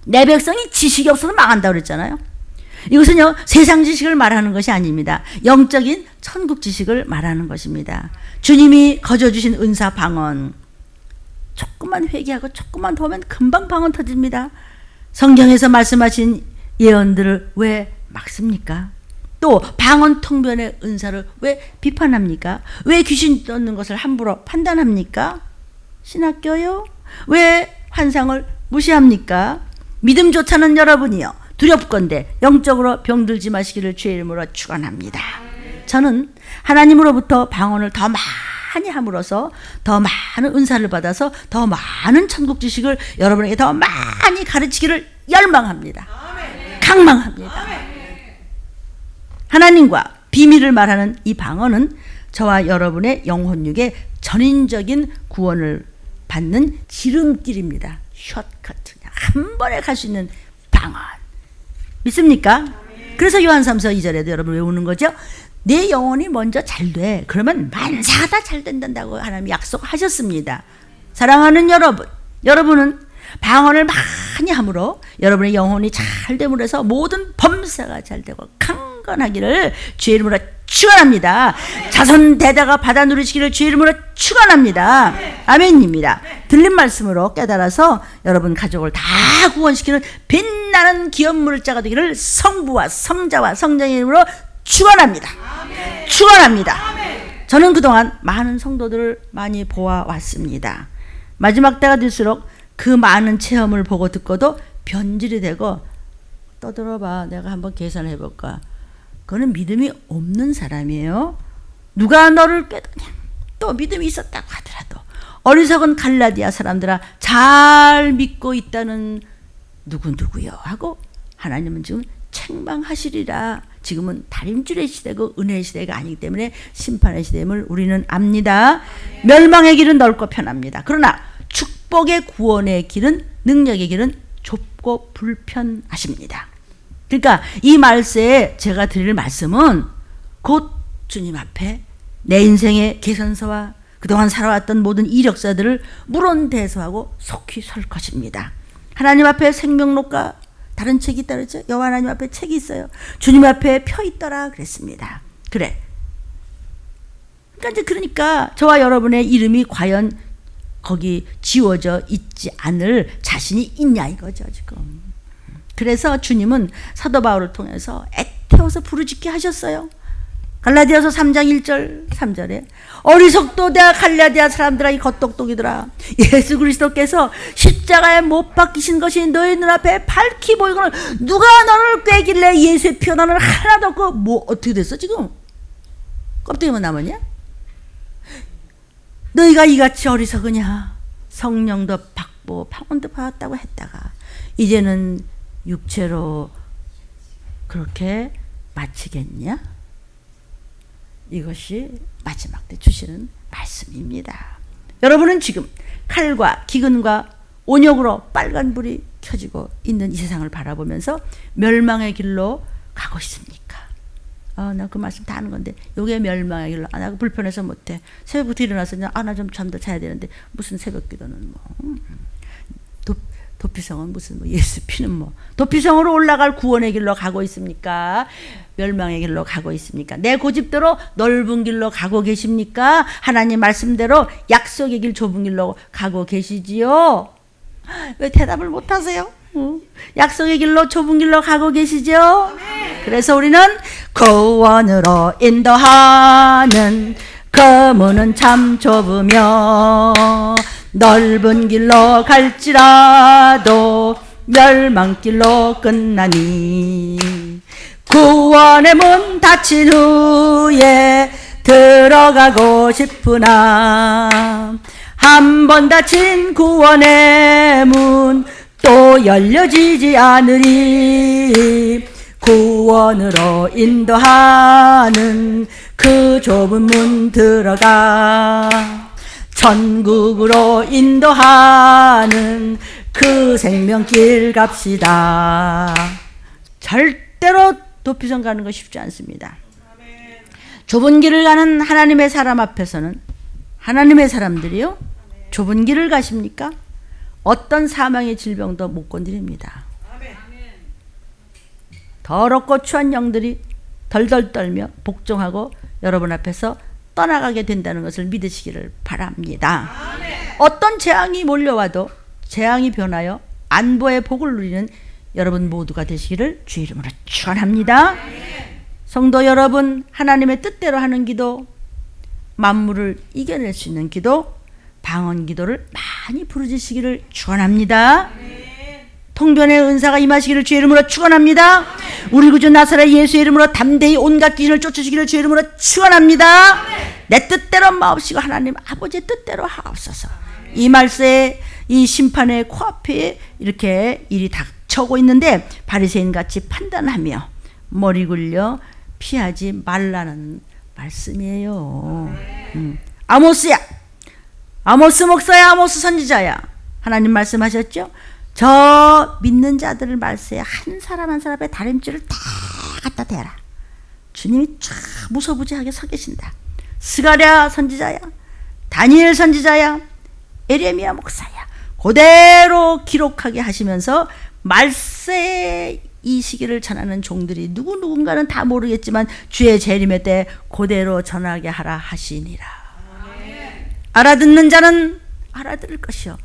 [SPEAKER 1] 내 백성이 지식이 없어서 망한다고 그랬잖아요. 이것은요, 세상 지식을 말하는 것이 아닙니다. 영적인 천국 지식을 말하는 것입니다. 주님이 거저주신 은사 방언, 조금만 회개하고 조금만 더 하면 금방 방언 터집니다. 성경에서 말씀하신 예언들을 왜 막습니까? 또 방언 통변의 은사를 왜 비판합니까? 왜 귀신 쫓는 것을 함부로 판단합니까? 신학교요? 왜 환상을 무시합니까? 믿음조차는 여러분이요, 두렵건대 영적으로 병들지 마시기를 주의 이름으로 축원합니다. 저는 하나님으로부터 방언을 더 많이 함으로써 더 많은 은사를 받아서 더 많은 천국 지식을 여러분에게 더 많이 가르치기를 열망합니다. 강망합니다. 하나님과 비밀을 말하는 이 방언은 저와 여러분의 영혼육의 전인적인 구원을 받는 지름길입니다. 숏커트, 한 번에 갈 수 있는 방언. 믿습니까? 그래서 요한 3서 2절에도 여러분 외우는 거죠. 내 영혼이 먼저 잘 돼. 그러면 만사가 다 잘 된다고 하나님이 약속하셨습니다. 사랑하는 여러분, 여러분은 방언을 많이 함으로 여러분의 영혼이 잘 됨으로 해서 모든 범사가 잘 되고 강건하기를 주의 이름으로 축원합니다. 자손 대대가 받아 누리시기를 주의 이름으로 축원합니다. 아멘입니다. 들린 말씀으로 깨달아서 여러분 가족을 다 구원시키는 빛나는 기업물을 자가 되기를 성부와 성자와 성령의 이름으로 축원합니다. 축원합니다. 저는 그동안 많은 성도들을 많이 보아왔습니다. 마지막 때가 될수록 그 많은 체험을 보고 듣고도 변질이 되고 떠들어봐 내가 한번 계산해 볼까. 그거는 믿음이 없는 사람이에요. 누가 너를 꾀더냐. 또 믿음이 있었다고 하더라도 어리석은 갈라디아 사람들아 잘 믿고 있다는 누구요 하고 하나님은 지금 책망하시리라. 지금은 다림줄의 시대고 은혜의 시대가 아니기 때문에 심판의 시대임을 우리는 압니다. 멸망의 길은 넓고 편합니다. 그러나 축복의 구원의 길은 능력의 길은 좁고 불편하십니다. 그러니까 이 말세에 제가 드릴 말씀은 곧 주님 앞에 내 인생의 계산서와 그동안 살아왔던 모든 이력사들을 물론대소하고 속히 설 것입니다. 하나님 앞에 생명록과 다른 책이 있다 그랬죠? 여호와 하나님 앞에 책이 있어요. 주님 앞에 펴 있더라 그랬습니다. 그래. 그러니까 저와 여러분의 이름이 과연 거기 지워져 있지 않을 자신이 있냐 이거죠 지금. 그래서 주님은 사도 바울을 통해서 애태워서 부르짖게 하셨어요. 갈라디아서 3장 1절 3절에 어리석도다 갈라디아 사람들아 이 겉똑똑이들아 예수 그리스도께서 십자가에 못 박히신 것이 너희 눈앞에 밝히 보이거늘 누가 너를 꿰길래 예수의 표현을 하나도 없고 뭐 어떻게 됐어 지금? 껍데기만 남았냐? 너희가 이같이 어리석으냐? 성령도 받고 방언도 받았다고 했다가 이제는 육체로 그렇게 마치겠냐? 이것이 마지막 때 주시는 말씀입니다. 여러분은 지금 칼과 기근과 온역으로 빨간불이 켜지고 있는 이 세상을 바라보면서 멸망의 길로 가고 있습니까? 나 그 말씀 다 하는 건데 요게 멸망의 길로 나 불편해서 못해. 새벽부터 일어나서 나 좀 잠도 자야 되는데 무슨 새벽 기도는 뭐 도피성은 무슨 뭐 예수 피는 뭐 도피성으로 올라갈 구원의 길로 가고 있습니까? 멸망의 길로 가고 있습니까? 내 고집대로 넓은 길로 가고 계십니까? 하나님 말씀대로 약속의 길 좁은 길로 가고 계시지요? 왜 대답을 못하세요? 약속의 길로 좁은 길로 가고 계시죠? 그래서 우리는 구원으로 인도하는 그 문은 참 좁으며 넓은 길로 갈지라도 멸망길로 끝나니 구원의 문 닫힌 후에 들어가고 싶으나 한 번 닫힌 구원의 문 또 열려지지 않으리 구원으로 인도하는 그 좁은 문 들어가 천국으로 인도하는 그 생명길 갑시다. 절대로 도피성 가는 거 쉽지 않습니다. 좁은 길을 가는 하나님의 사람 앞에서는 하나님의 사람들이요 좁은 길을 가십니까? 어떤 사망의 질병도 못 건드립니다. 더럽고 추한 영들이 덜덜 떨며 복종하고 여러분 앞에서 떠나가게 된다는 것을 믿으시기를 바랍니다. 어떤 재앙이 몰려와도 재앙이 변하여 안보의 복을 누리는 여러분 모두가 되시기를 주의 이름으로 축원합니다. 성도 여러분, 하나님의 뜻대로 하는 기도, 만물을 이겨낼 수 있는 기도, 방언 기도를 많이 부르짖으시기를 축원합니다. 통변의 은사가 임하시기를 주의 이름으로 축원합니다. 우리 구주 나사렛 예수의 이름으로 담대히 온갖 귀신을 쫓으시기를 주의 이름으로 축원합니다. 내 뜻대로 마옵시고 하나님 아버지의 뜻대로 하옵소서. 이 말세에 이 심판의 코앞에 이렇게 일이 닥쳐오고 있는데 바리새인같이 판단하며 머리 굴려 피하지 말라는 말씀이에요. 아모스야, 아모스 목사야, 아모스 선지자야, 하나님 말씀하셨죠? 저 믿는 자들을 말세에 한 사람 한 사람 앞에 다림줄을 다 갖다 대라. 주님이 쫙 무소부지하게 서 계신다. 스가랴 선지자야, 다니엘 선지자야, 에레미야 목사야, 그대로 기록하게 하시면서 말세의 이 시기를 전하는 종들이 누군가는 다 모르겠지만 주의 재림의 때 그대로 전하게 하라 하시니라. 알아듣는 자는 알아들을 것이요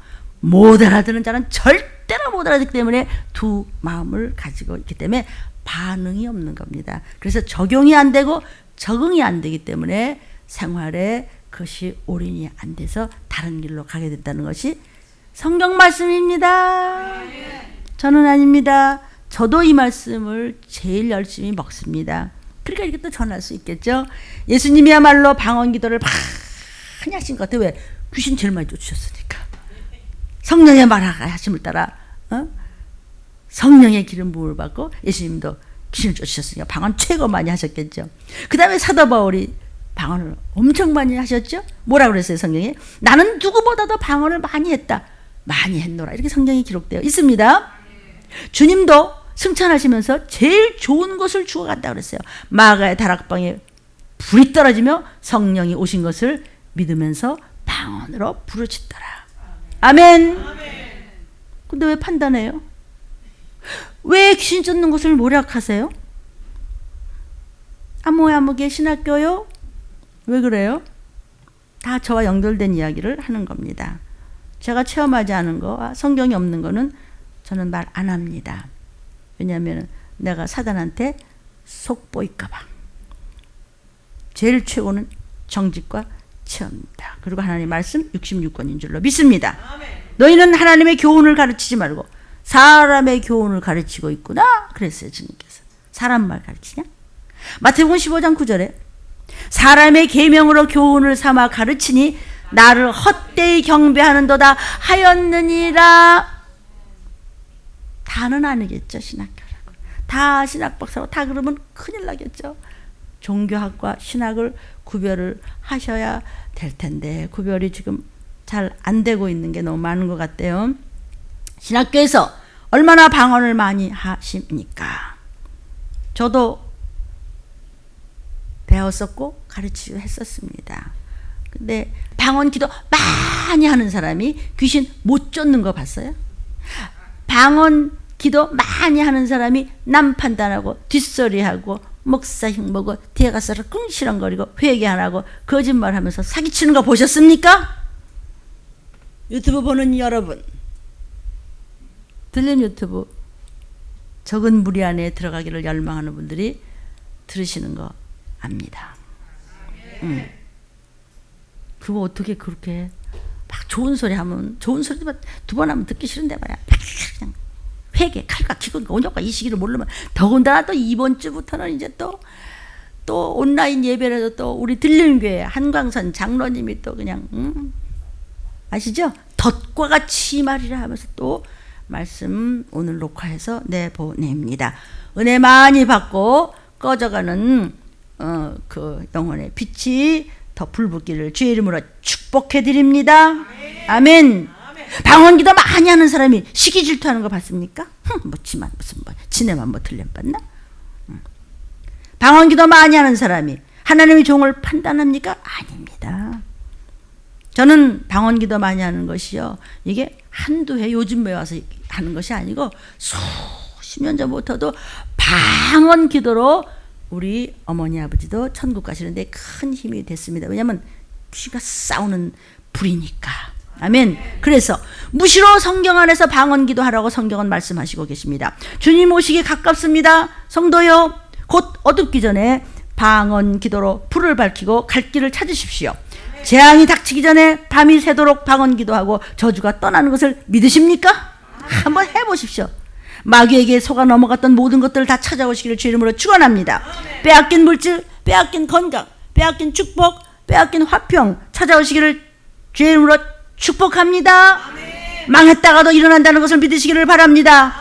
[SPEAKER 1] 못 알아듣는 자는 절대로 못 알아듣기 때문에 두 마음을 가지고 있기 때문에 반응이 없는 겁니다. 그래서 적용이 안 되고 적응이 안 되기 때문에 생활에 그것이 올인이 안 돼서 다른 길로 가게 됐다는 것이 성경 말씀입니다. 저는 아닙니다. 저도 이 말씀을 제일 열심히 먹습니다. 그러니까 이렇게 또 전할 수 있겠죠. 예수님이야말로 방언기도를 많이 하신 것 같아요. 왜? 귀신 제일 많이 쫓으셨으니까. 성령의 말하심을 따라 성령의 기름 부음을 받고 예수님도 귀신을 쫓으셨으니까 방언 최고 많이 하셨겠죠. 그 다음에 사도 바울이 방언을 엄청 많이 하셨죠. 뭐라 그랬어요 성경에? 나는 누구보다도 방언을 많이 했다. 많이 했노라. 이렇게 성경에 기록되어 있습니다. 주님도 승천하시면서 제일 좋은 것을 주어갔다 그랬어요. 마가의 다락방에 불이 떨어지며 성령이 오신 것을 믿으면서 방언으로 부르짖더라. 아멘. 근데 왜 판단해요? 왜 귀신 쫓는 것을 모략하세요? 아무개 신학교요? 왜 그래요? 다 저와 연결된 이야기를 하는 겁니다. 제가 체험하지 않은 거와 성경이 없는 거는 저는 말 안 합니다. 왜냐하면 내가 사단한테 속보일까 봐. 제일 최고는 정직과 체험입니다. 그리고 하나님의 말씀 66권인 줄로 믿습니다. 너희는 하나님의 교훈을 가르치지 말고 사람의 교훈을 가르치고 있구나 그랬어요 주님께서. 사람 말 가르치냐? 마태복음 15장 9절에 사람의 계명으로 교훈을 삼아 가르치니 나를 헛되이 경배하는도다 하였느니라. 다는 아니겠죠. 신학교라고 다 신학박사고 다 그러면 큰일 나겠죠. 종교학과 신학을 구별을 하셔야 될 텐데 구별이 지금 잘 안 되고 있는 게 너무 많은 것 같아요. 신학교에서 얼마나 방언을 많이 하십니까? 저도 배웠었고 가르치기도 했었습니다. 근데 방언 기도 많이 하는 사람이 귀신 못 쫓는 거 봤어요? 방언 기도 많이 하는 사람이 남 판단하고 뒷소리하고 목사 흉보고 뒤에 가서 끙시렁거리고 회개 안 하고 거짓말하면서 사기치는 거 보셨습니까? 유튜브 보는 여러분, 들림 유튜브 적은 무리 안에 들어가기를 열망하는 분들이 들으시는 거 압니다. 그거 어떻게 그렇게 막 좋은 소리 하면 좋은 소리 두 번 하면 듣기 싫은데 말이야. 그냥 회개 칼과 기근과 온역과 이 시기를 모르면 더군다나 또 이번 주부터는 이제 또 온라인 예배라도 또 우리 들림교회 한광선 장로님이 또 그냥 아시죠? 덫과 같이 말이라 하면서 또 말씀 오늘 녹화해서 내보냅니다. 은혜 많이 받고 꺼져가는 그 영혼의 빛이 더 불붙기를 주의 이름으로 축복해 드립니다. 아멘. 방언기도 많이 하는 사람이 시기 질투하는 거 봤습니까? 뭐지만 무슨 지네만 뭐 들림 봤나? 방언기도 많이 하는 사람이 하나님의 종을 판단합니까? 아닙니다. 저는 방언기도 많이 하는 것이요, 이게 한두 해 요즘 배워서 하는 것이 아니고 수십 년 전부터도 방언기도로 우리 어머니 아버지도 천국 가시는데 큰 힘이 됐습니다. 왜냐하면 귀가 싸우는 불이니까. 아멘. 그래서 무시로 성경 안에서 방언기도 하라고 성경은 말씀하시고 계십니다. 주님 오시기 가깝습니다. 성도요, 곧 어둡기 전에 방언기도로 불을 밝히고 갈 길을 찾으십시오. 재앙이 닥치기 전에 밤이 새도록 방언기도하고 저주가 떠나는 것을 믿으십니까? 한번 해보십시오. 마귀에게 속아 넘어갔던 모든 것들을 다 찾아오시기를 주의 이름으로 축원합니다. 빼앗긴 물질, 빼앗긴 건강, 빼앗긴 축복, 빼앗긴 화평 찾아오시기를 주의 이름으로 축복합니다. 망했다가도 일어난다는 것을 믿으시기를 바랍니다.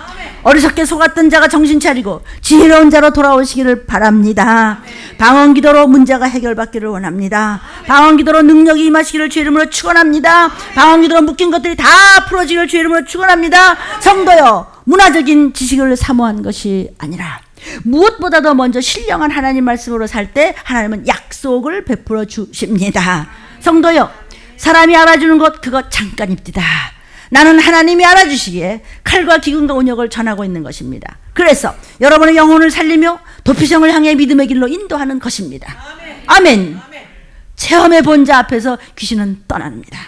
[SPEAKER 1] 어리석게 속았던 자가 정신 차리고 지혜로운 자로 돌아오시기를 바랍니다. 방언기도로 문제가 해결받기를 원합니다. 방언기도로 능력이 임하시기를 주의 이름으로 축원합니다. 방언기도로 묶인 것들이 다 풀어지기를 주의 이름으로 축원합니다. 성도여, 문화적인 지식을 사모한 것이 아니라 무엇보다도 먼저 신령한 하나님 말씀으로 살 때 하나님은 약속을 베풀어 주십니다. 성도여, 사람이 알아주는 것 그거 잠깐입니다. 나는 하나님이 알아주시기에 칼과 기근과 온역을 전하고 있는 것입니다. 그래서 여러분의 영혼을 살리며 도피성을 향해 믿음의 길로 인도하는 것입니다. 아멘. 체험해 본 자 앞에서 귀신은 떠납니다.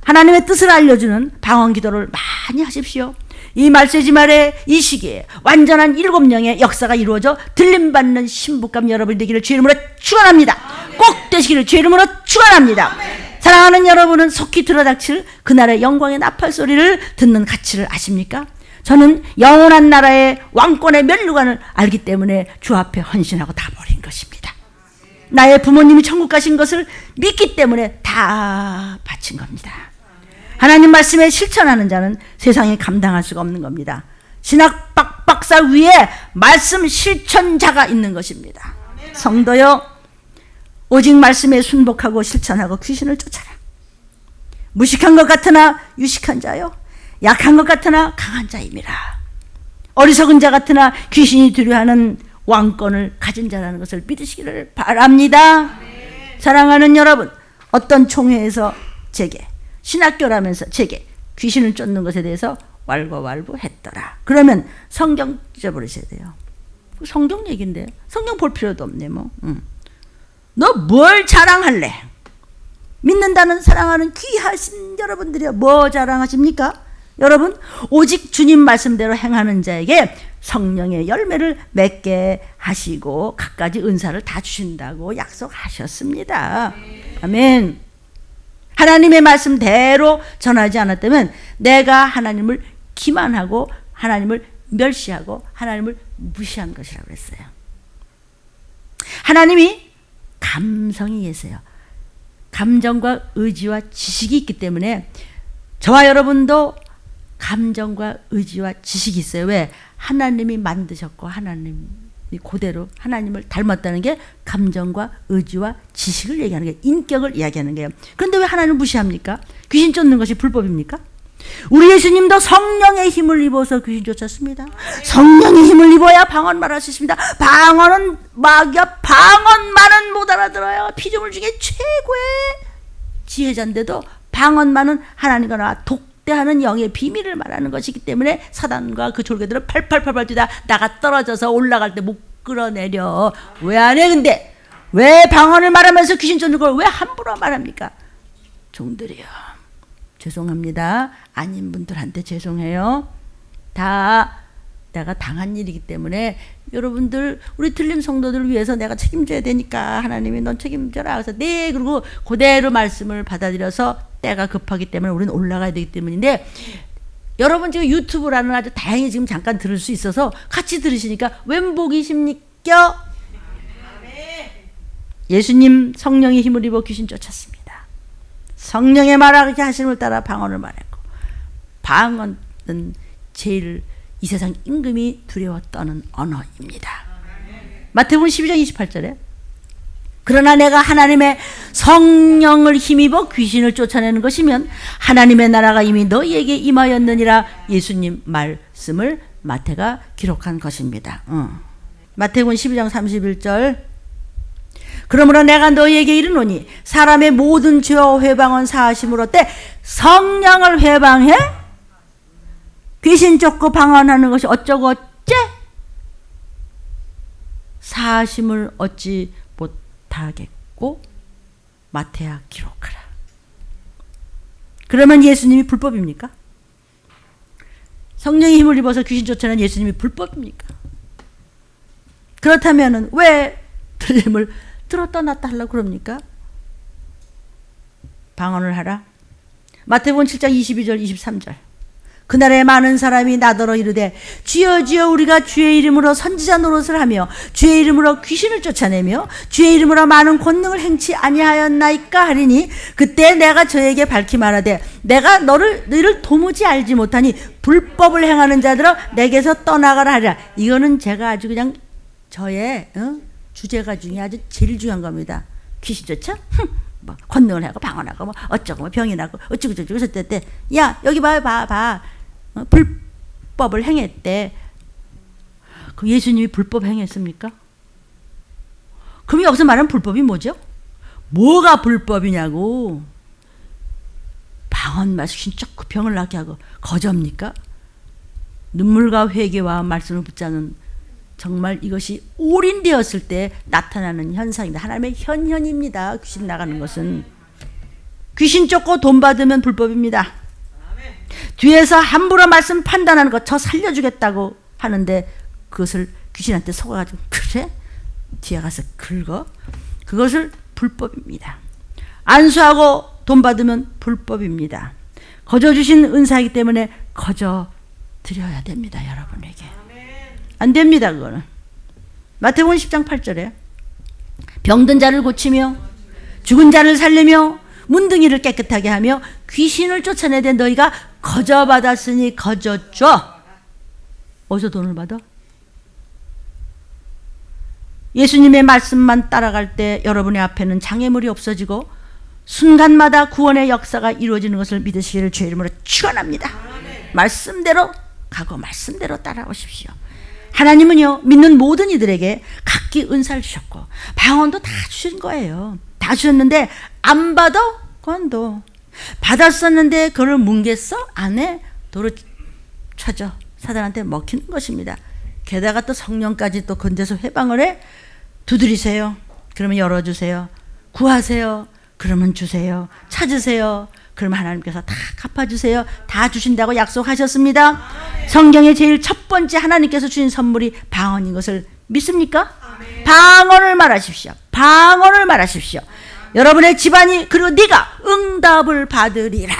[SPEAKER 1] 하나님의 뜻을 알려주는 방언기도를 많이 하십시오. 이 말세지 말에 이 시기에 완전한 7영의 역사가 이루어져 들림받는 신부감 여러분이 되기를 주의 이름으로 축원합니다. 꼭 꼭 되시기를 주 이름으로 축원합니다. 사랑하는 여러분은 속히 들어닥칠 그날의 영광의 나팔 소리를 듣는 가치를 아십니까? 저는 영원한 나라의 왕권의 면류관을 알기 때문에 주 앞에 헌신하고 다 버린 것입니다. 나의 부모님이 천국 가신 것을 믿기 때문에 다 바친 겁니다. 하나님 말씀에 실천하는 자는 세상에 감당할 수가 없는 겁니다. 신학 박박사 위에 말씀 실천자가 있는 것입니다. 성도여, 오직 말씀에 순복하고 실천하고 귀신을 쫓아라. 무식한 것 같으나 유식한 자요, 약한 것 같으나 강한 자임이라. 어리석은 자 같으나 귀신이 두려워하는 왕권을 가진 자라는 것을 믿으시기를 바랍니다. 사랑하는 여러분, 어떤 총회에서 제게, 신학교라면서 제게 귀신을 쫓는 것에 대해서 왈가왈부했더라. 그러면 성경 찢어버리셔야 돼요. 성경 얘기인데 성경 볼 필요도 없네 뭐. 너 뭘 자랑할래? 믿는다는 사랑하는 귀하신 여러분들이요, 뭐 자랑하십니까? 여러분, 오직 주님 말씀대로 행하는 자에게 성령의 열매를 맺게 하시고 갖가지 은사를 다 주신다고 약속하셨습니다. 아멘. 하나님의 말씀대로 전하지 않았다면 내가 하나님을 기만하고 하나님을 멸시하고 하나님을 무시한 것이라고 했어요. 하나님이 감성이 계세요. 감정과 의지와 지식이 있기 때문에 저와 여러분도 감정과 의지와 지식이 있어요. 왜? 하나님이 만드셨고 하나님이 그대로 하나님을 닮았다는 게 감정과 의지와 지식을 얘기하는 게, 인격을 이야기하는 거예요. 그런데 왜 하나님을 무시합니까? 귀신 쫓는 것이 불법입니까? 우리 예수님도 성령의 힘을 입어서 귀신 쫓았습니다. 성령의 힘을 입어야 방언 말할 수 있습니다. 방언은 마귀야, 방언만은 못 알아들어요. 피조물 중에 최고의 지혜자인데도 방언만은 하나님과 나와 독대하는 영의 비밀을 말하는 것이기 때문에 사단과 그 졸개들은 팔팔팔팔 뛰다 나가 떨어져서 올라갈 때 못 끌어내려. 왜 안 해? 근데 왜 방언을 말하면서 귀신 쫓는 걸 왜 함부로 말합니까? 종들이요, 죄송합니다. 아닌 분들한테 죄송해요. 다 내가 당한 일이기 때문에 여러분들, 우리 틀림 성도들을 위해서 내가 책임져야 되니까 하나님이 넌 책임져라. 그래서 네, 그리고 그대로 말씀을 받아들여서 때가 급하기 때문에 우리는 올라가야 되기 때문인데, 여러분 지금 유튜브라는 아주 다행히 지금 잠깐 들을 수 있어서 같이 들으시니까 웬 복이십니까? 예수님 성령의 힘을 입어 귀신 쫓았습니다. 성령의 말하게 하심을 따라 방언을 말했고, 방언은 제일 이 세상 임금이 두려워 떠는 언어입니다. 마태복음 12장 28절에 그러나 내가 하나님의 성령을 힘입어 귀신을 쫓아내는 것이면 하나님의 나라가 이미 너희에게 임하였느니라. 예수님 말씀을 마태가 기록한 것입니다. 마태복음 12장 31절 그러므로 내가 너희에게 이르노니 사람의 모든 죄와 회방은 사하심으로 때 성령을 회방해 귀신 쫓고 방언하는 것이 어쩌고 어째 사하심을 얻지 못하겠고 마태야 기록하라. 그러면 예수님이 불법입니까? 성령의 힘을 입어서 귀신 쫓아내는 예수님이 불법입니까? 그렇다면 왜 들림을 들었다 놨다 하려고 그럽니까? 방언을 하라. 마태복음 7장 22절 23절 그날에 많은 사람이 나더러 이르되 주여 주여 우리가 주의 이름으로 선지자 노릇을 하며 주의 이름으로 귀신을 쫓아내며 주의 이름으로 많은 권능을 행치 아니하였나이까 하리니 그때 내가 저에게 밝히 말하되 내가 너를 도무지 알지 못하니 불법을 행하는 자들아 내게서 떠나가라 하리라. 이거는 제가 아주 그냥 저의 주제가 중에 아주 제일 중요한 겁니다. 귀신 쫓아? 뭐 권능을 하고 방언하고 뭐 어쩌고 뭐 병이 나고 어쩌고 저쩌고 저랬을 때 야 여기 봐 불법을 행했대. 그 예수님이 불법 행했습니까? 그럼 여기서 말하는 불법이 뭐죠? 뭐가 불법이냐고. 방언 말씀 쫓고 병을 낫게 하고 거저입니까? 눈물과 회개와 말씀을 붙잡는 정말 이것이 올인되었을 때 나타나는 현상입니다. 하나님의 현현입니다. 귀신 나가는 것은. 귀신 쫓고 돈 받으면 불법입니다. 뒤에서 함부로 말씀 판단하는 것, 저 살려주겠다고 하는데 그것을 귀신한테 속아가지고 그래? 뒤에 가서 긁어? 그것을 불법입니다. 안수하고 돈 받으면 불법입니다. 거저 주신 은사이기 때문에 거저 드려야 됩니다. 여러분에게. 안 됩니다. 그거는. 마태복음 10장 8절에 병든 자를 고치며 죽은 자를 살리며 문둥이를 깨끗하게 하며 귀신을 쫓아내되 너희가 거저 받았으니 거저 줘. 어디서 돈을 받아? 예수님의 말씀만 따라갈 때 여러분의 앞에는 장애물이 없어지고 순간마다 구원의 역사가 이루어지는 것을 믿으시기를 주의 이름으로 축원합니다. 말씀대로 가고 말씀대로 따라오십시오. 하나님은요, 믿는 모든 이들에게 각기 은사를 주셨고 방언도 다 주신 거예요. 다 주셨는데 안 받아? 그건 받았었는데 그걸 뭉갰어? 안 해? 도로 쳐져 사단한테 먹히는 것입니다. 게다가 또 성령까지 또 건져서 회방을 해? 두드리세요. 그러면 열어주세요. 구하세요. 그러면 주세요. 찾으세요. 그러면 하나님께서 다 갚아주세요. 다 주신다고 약속하셨습니다. 성경의 제일 첫 번째 하나님께서 주신 선물이 방언인 것을 믿습니까? 방언을 말하십시오. 방언을 말하십시오. 여러분의 집안이 그리고 네가 응답을 받으리라.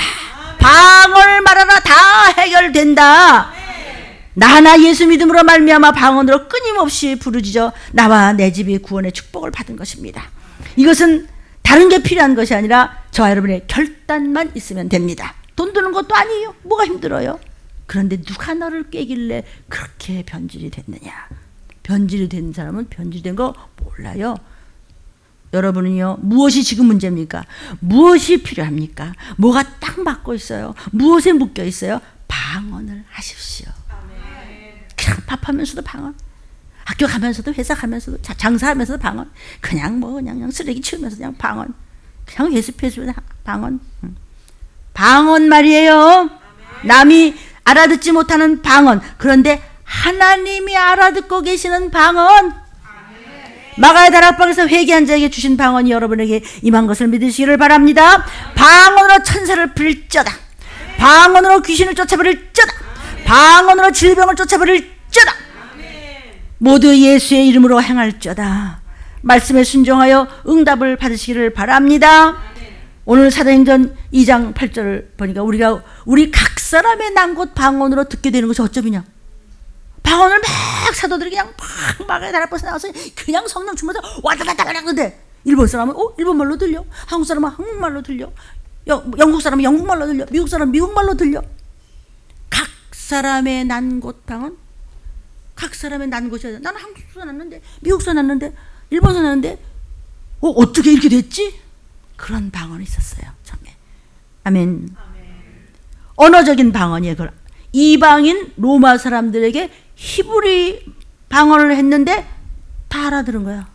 [SPEAKER 1] 방언을 말하라. 다 해결된다. 나나 예수 믿음으로 말미암아 방언으로 끊임없이 부르짖어 나와 내 집이 구원의 축복을 받은 것입니다. 이것은 다른 게 필요한 것이 아니라 저와 여러분의 결단만 있으면 됩니다. 돈 드는 것도 아니에요. 뭐가 힘들어요? 그런데 누가 너를 꿰길래 그렇게 변질이 됐느냐? 변질이 된 사람은 변질된 거 몰라요. 여러분은요, 무엇이 지금 문제입니까? 무엇이 필요합니까? 뭐가 딱 맞고 있어요? 무엇에 묶여 있어요? 방언을 하십시오. 그냥 밥하면서도 방언, 학교 가면서도 회사 가면서도 장사하면서도 방언, 그냥 쓰레기 치우면서 그냥 방언, 그냥 예습해주면 방언. 방언 말이에요. 남이 알아듣지 못하는 방언. 그런데 하나님이 알아듣고 계시는 방언. 마가의 다락방에서 회개한 자에게 주신 방언이 여러분에게 임한 것을 믿으시기를 바랍니다. 방언으로 천사를 부릴쩌다. 방언으로 귀신을 쫓아버릴쩌다. 방언으로 질병을 쫓아버릴쩌다. 모두 예수의 이름으로 행할쩌다. 말씀에 순종하여 응답을 받으시기를 바랍니다. 오늘 사도행전 2장 8절을 보니까 우리 각 사람의 난 곳 방언으로 듣게 되는 것이 어쩌면요, 방언을 막 사도들이 그냥 막 마가의 다락방에서 나와서 그냥 성령 충만해서 와다다다다 하는데 일본 사람은 일본말로 들려, 한국 사람은 한국말로 들려, 영국 사람은 영국말로 들려, 미국 사람은 미국말로 들려. 각 사람의 난 곳 방언, 각 사람의 난 곳이야. 나는 한국서 났는데, 미국서 났는데, 일본서 났는데 어떻게 이렇게 됐지? 그런 방언이 있었어요. 처음에. 아멘. 언어적인 방언이에요. 그걸 이방인 로마 사람들에게 히브리 방언을 했는데 다 알아들은 거야.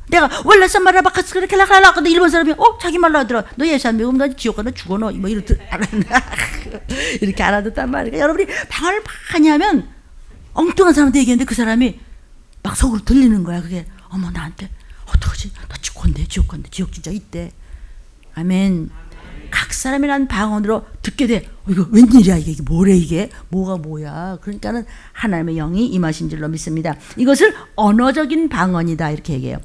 [SPEAKER 1] 내가 원래서 말해봐 그렇게 하려고 근데 일본 사람이 자기 말로 알아들어. 너 예수 안 믿으면 너 지옥 가나 죽어 너. 뭐 이렇게 알아듣단 말이야. 여러분이 방언을 많이 하면 엉뚱한 사람한테 얘기했는데 그 사람이 막 속으로 들리는 거야. 그게 어머 나한테 어떡하지? 나 지옥 간대. 지옥 진짜 있대. 아멘. 각 사람이 난 방언으로 듣게 돼. 이거 웬일이야 이게 뭐래 이게 뭐가 뭐야. 그러니까는 하나님의 영이 임하신 줄로 믿습니다. 이것을 언어적인 방언이다 이렇게 얘기해요.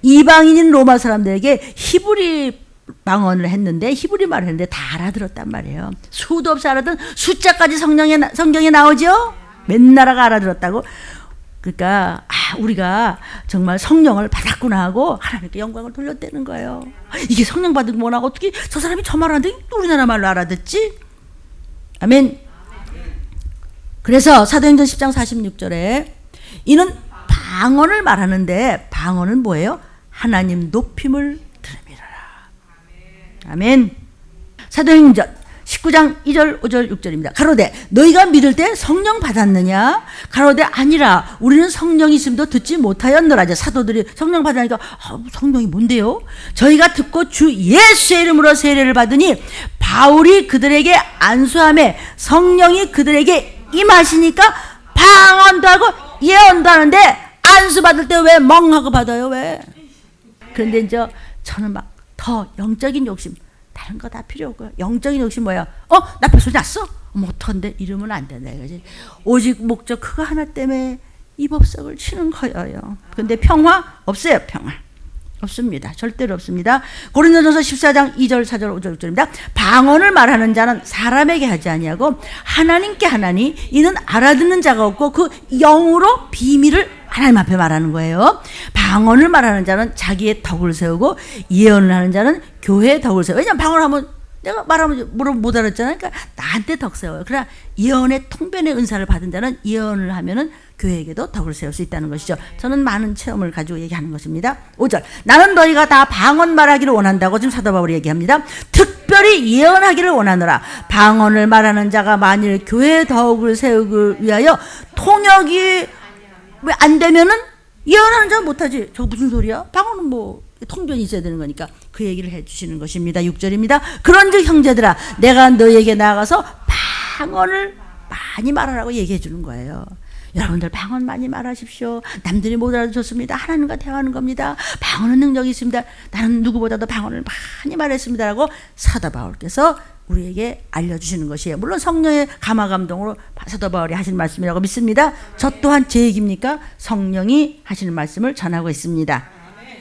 [SPEAKER 1] 이방인인 로마 사람들에게 히브리 방언을 했는데 히브리 말을 했는데 다 알아들었단 말이에요. 수도 없이 알아듣는 숫자까지 성경에 나오죠. 맨 나라가 알아들었다고. 그러니까 우리가 정말 성령을 받았구나 하고 하나님께 영광을 돌렸다는 거예요. 이게 성령 받은 뭐나 어떻게 저 사람이 저 말 하는데 우리나라 말로 알아듣지? 아멘. 그래서 사도행전 10장 46절에 이는 방언을 말하는데 방언은 뭐예요? 하나님 높임을 들음이라. 아멘. 사도행전 19장 2절 5절 6절입니다. 가로되 너희가 믿을 때 성령 받았느냐? 가로되 아니라 우리는 성령이 있음도 듣지 못하였노라. 사도들이 성령 받으니까 성령이 뭔데요? 저희가 듣고 주 예수의 이름으로 세례를 받으니 바울이 그들에게 안수함에 성령이 그들에게 임하시니까 방언도 하고 예언도 하는데 안수 받을 때 왜 멍하고 받아요? 왜? 그런데 이제 저는 막 더 영적인 욕심, 다른 거 다 필요 없고요. 영적인 욕심 뭐야? 나 뱃소리 났어? 어떡한데? 이러면 안 된다 이거지. 오직 목적 그거 하나 때문에 이 법석을 치는 거예요. 근데 평화? 없어요. 평화. 없습니다. 절대로 없습니다. 고린도전서 14장 2절 4절 5절 6절입니다. 방언을 말하는 자는 사람에게 하지 아니하고 하나님께 하나니 이는 알아듣는 자가 없고 그 영으로 비밀을 하나님 앞에 말하는 거예요. 방언을 말하는 자는 자기의 덕을 세우고 예언을 하는 자는 교회의 덕을 세워요. 왜냐하면 방언을 하면 내가 말하면 못 알았잖아요. 그러니까 나한테 덕 세워요. 그러나 예언의 통변의 은사를 받은 자는 예언을 하면은 교회에게도 덕을 세울 수 있다는 것이죠. 저는 많은 체험을 가지고 얘기하는 것입니다. 5절. 나는 너희가 다 방언 말하기를 원한다고 지금 사도 바울이 얘기합니다. 특별히 예언하기를 원하노라. 방언을 말하는 자가 만일 교회의 덕을 세우기 위하여 통역이 왜 안 되면은 예언하는 자는 못하지. 저거 무슨 소리야? 방언은 뭐 통변이 있어야 되는 거니까 그 얘기를 해주시는 것입니다. 6절입니다. 그런즉 형제들아 내가 너희에게 나아가서 방언을 많이 말하라고 얘기해 주는 거예요. 여러분들 방언 많이 말하십시오. 남들이 못 알아듣습니다. 하나님과 대화하는 겁니다. 방언은 능력이 있습니다. 나는 누구보다도 방언을 많이 말했습니다 라고 사도 바울께서 우리에게 알려주시는 것이에요. 물론 성령의 감화감동으로 사도 바울이 하시는 말씀이라고 믿습니다. 저 또한 제 얘기입니까? 성령이 하시는 말씀을 전하고 있습니다.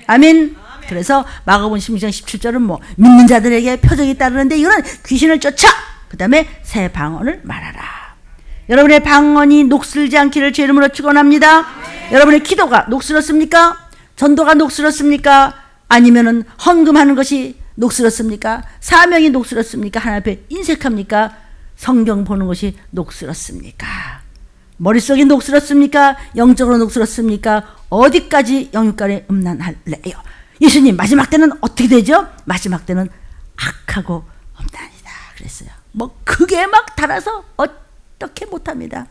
[SPEAKER 1] 아멘. 그래서 마가복음 16장 17절은 뭐 믿는 자들에게 표적이 따르는데 이거는 귀신을 쫓아 그 다음에 새 방언을 말하라. 여러분의 방언이 녹슬지 않기를 주 이름으로 축원합니다. 여러분의 기도가 녹슬었습니까? 전도가 녹슬었습니까? 아니면은 헌금하는 것이 녹슬었습니까? 사명이 녹슬었습니까? 하나님 앞에 인색합니까? 성경 보는 것이 녹슬었습니까? 머릿속이 녹슬었습니까? 영적으로 녹슬었습니까? 어디까지 영육간에 음란할래요? 예수님 마지막 때는 어떻게 되죠? 마지막 때는 악하고 음란이다 그랬어요. 뭐 그게 막 달아서 어떻게 못합니다.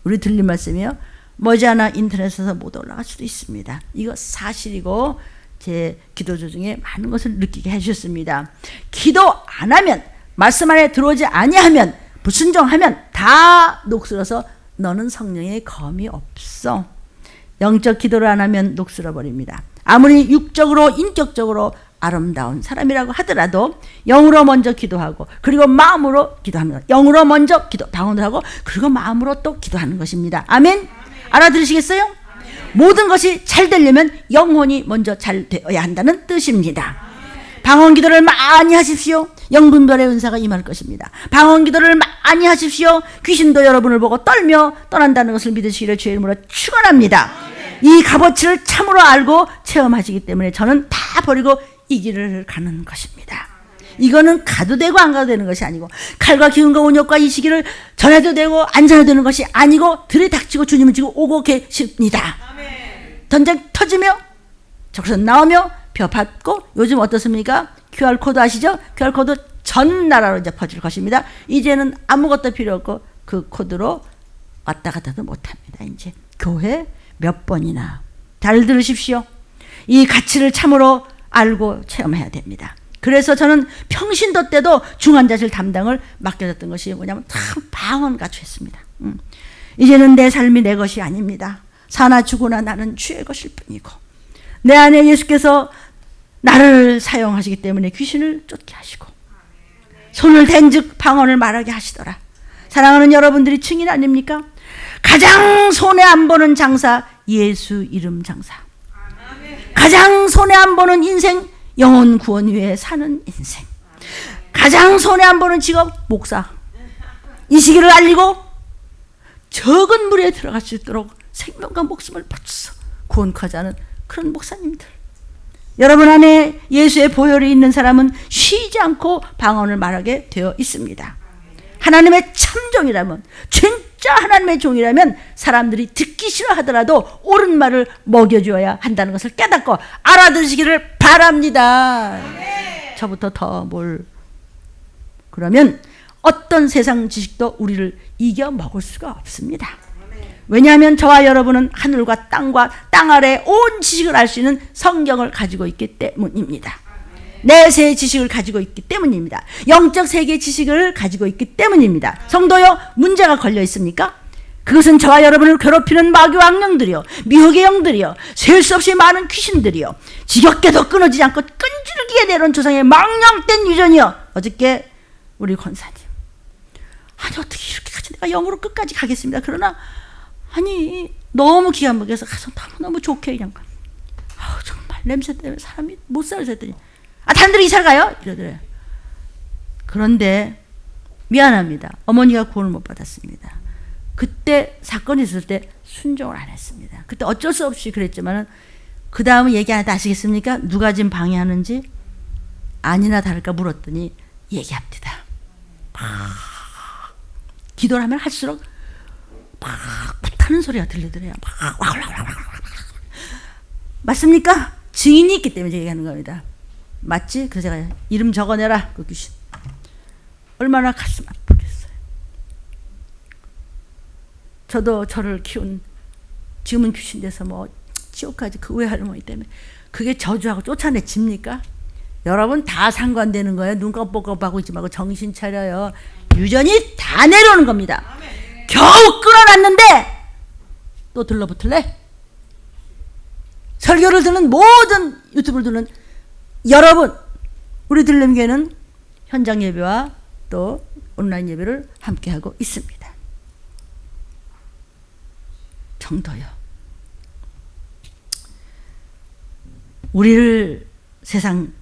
[SPEAKER 1] 우리 들린 말씀이요. 머지않아 인터넷에서 못 올라갈 수도 있습니다. 이거 사실이고 제 기도조 중에 많은 것을 느끼게 해주셨습니다. 기도 안 하면 말씀 안에 들어오지 아니하면 불순종하면 다 녹슬어서 너는 성령의 검이 없어. 영적 기도를 안 하면 녹슬어 버립니다. 아무리 육적으로 인격적으로 아름다운 사람이라고 하더라도 영으로 먼저 기도하고 그리고 마음으로 기도합니다. 영으로 먼저 기도, 방언을 하고 그리고 마음으로 또 기도하는 것입니다. 아멘? 알아들으시겠어요? 모든 것이 잘 되려면 영혼이 먼저 잘 되어야 한다는 뜻입니다. 방언 기도를 많이 하십시오. 영분별의 은사가 임할 것입니다. 방언 기도를 많이 하십시오. 귀신도 여러분을 보고 떨며 떠난다는 것을 믿으시기를 주의 이름으로 축원합니다. 이 값어치를 참으로 알고 체험하시기 때문에 저는 다 버리고 이 길을 가는 것입니다. 이거는 가도 되고 안 가도 되는 것이 아니고 칼과 기운과 온역과 이 시기를 전해도 되고 안 전해도 되는 것이 아니고 들이닥치고 주님을 지고 오고 계십니다. 전쟁 터지며 적선 나오며 벼 받고 요즘 어떻습니까? QR코드 아시죠? QR코드 전 나라로 이제 퍼질 것입니다. 이제는 아무것도 필요 없고 그 코드로 왔다 갔다도 못합니다. 이제 교회 몇 번이나 잘 들으십시오. 이 가치를 참으로 알고 체험해야 됩니다. 그래서 저는 평신도 때도 중환자실 담당을 맡겨졌던 것이 뭐냐면 참 방언같이 했습니다. 이제는 내 삶이 내 것이 아닙니다. 사나 죽으나 나는 주의 것일 뿐이고 내 안에 예수께서 나를 사용하시기 때문에 귀신을 쫓게 하시고 손을 댄즉 방언을 말하게 하시더라. 사랑하는 여러분들이 증인 아닙니까? 가장 손해 안 보는 장사 예수 이름 장사. 가장 손해 안 보는 인생 영혼 구원 위에 사는 인생. 가장 손해 안 보는 직업 목사. 이 시기를 알리고 적은 물에 들어갈 수 있도록 생명과 목숨을 바쳐서 구원하지 않은 그런 목사님들. 여러분 안에 예수의 보혈이 있는 사람은 쉬지 않고 방언을 말하게 되어 있습니다. 하나님의 참종이라면 진짜 하나님의 종이라면 사람들이 듣기 싫어하더라도 옳은 말을 먹여줘야 한다는 것을 깨닫고 알아들으시기를 바랍니다. 저부터 더 뭘 그러면 어떤 세상 지식도 우리를 이겨 먹을 수가 없습니다. 왜냐하면 저와 여러분은 하늘과 땅과 땅 아래 온 지식을 알 수 있는 성경을 가지고 있기 때문입니다. 내세의 지식을 가지고 있기 때문입니다. 영적 세계의 지식을 가지고 있기 때문입니다. 성도요, 문제가 걸려 있습니까? 그것은 저와 여러분을 괴롭히는 마귀와 악령들이요, 미혹의 영들이요, 셀 수 없이 많은 귀신들이요, 지겹게도 끊어지지 않고 끈질기게 내려온 조상의 망령된 유전이요. 어저께 우리 권사님, 아니 어떻게 이렇게까지 내가 영으로 끝까지 가겠습니다. 그러나 아니 너무 기가 막혀서 가서 너무 좋게 그냥 정말 냄새 때문에 사람이 못 살아서 했더니 다른 데로 이사 가요? 이러더래요. 그런데 미안합니다. 어머니가 구원을 못 받았습니다. 그때 사건이 있을 때 순종을 안 했습니다. 그때 어쩔 수 없이 그랬지만은 그 다음은 얘기 안 해도 아시겠습니까? 누가 지금 방해하는지 아니나 다를까 물었더니 얘기합니다. 기도를 하면 할수록 막 타는 소리가 들리더래요. 맞습니까? 증인이 있기 때문에 얘기하는 겁니다. 맞지? 그래서 제가 이름 적어내라. 그 귀신. 얼마나 가슴 아프겠어요. 저도 저를 키운 지금은 귀신 돼서 뭐 지옥까지 그 외할머니 때문에 그게 저주하고 쫓아내집니까? 여러분 다 상관되는 거예요. 눈 껌뻑껌뻑하고 있지 말고 정신 차려요. 유전이 다 내려오는 겁니다. 겨우 끌어놨는데 또 들러붙을래? 설교를 듣는 모든 유튜브를 듣는 여러분, 우리 들림교회는 현장 예배와 또 온라인 예배를 함께하고 있습니다. 정도요. 우리를 세상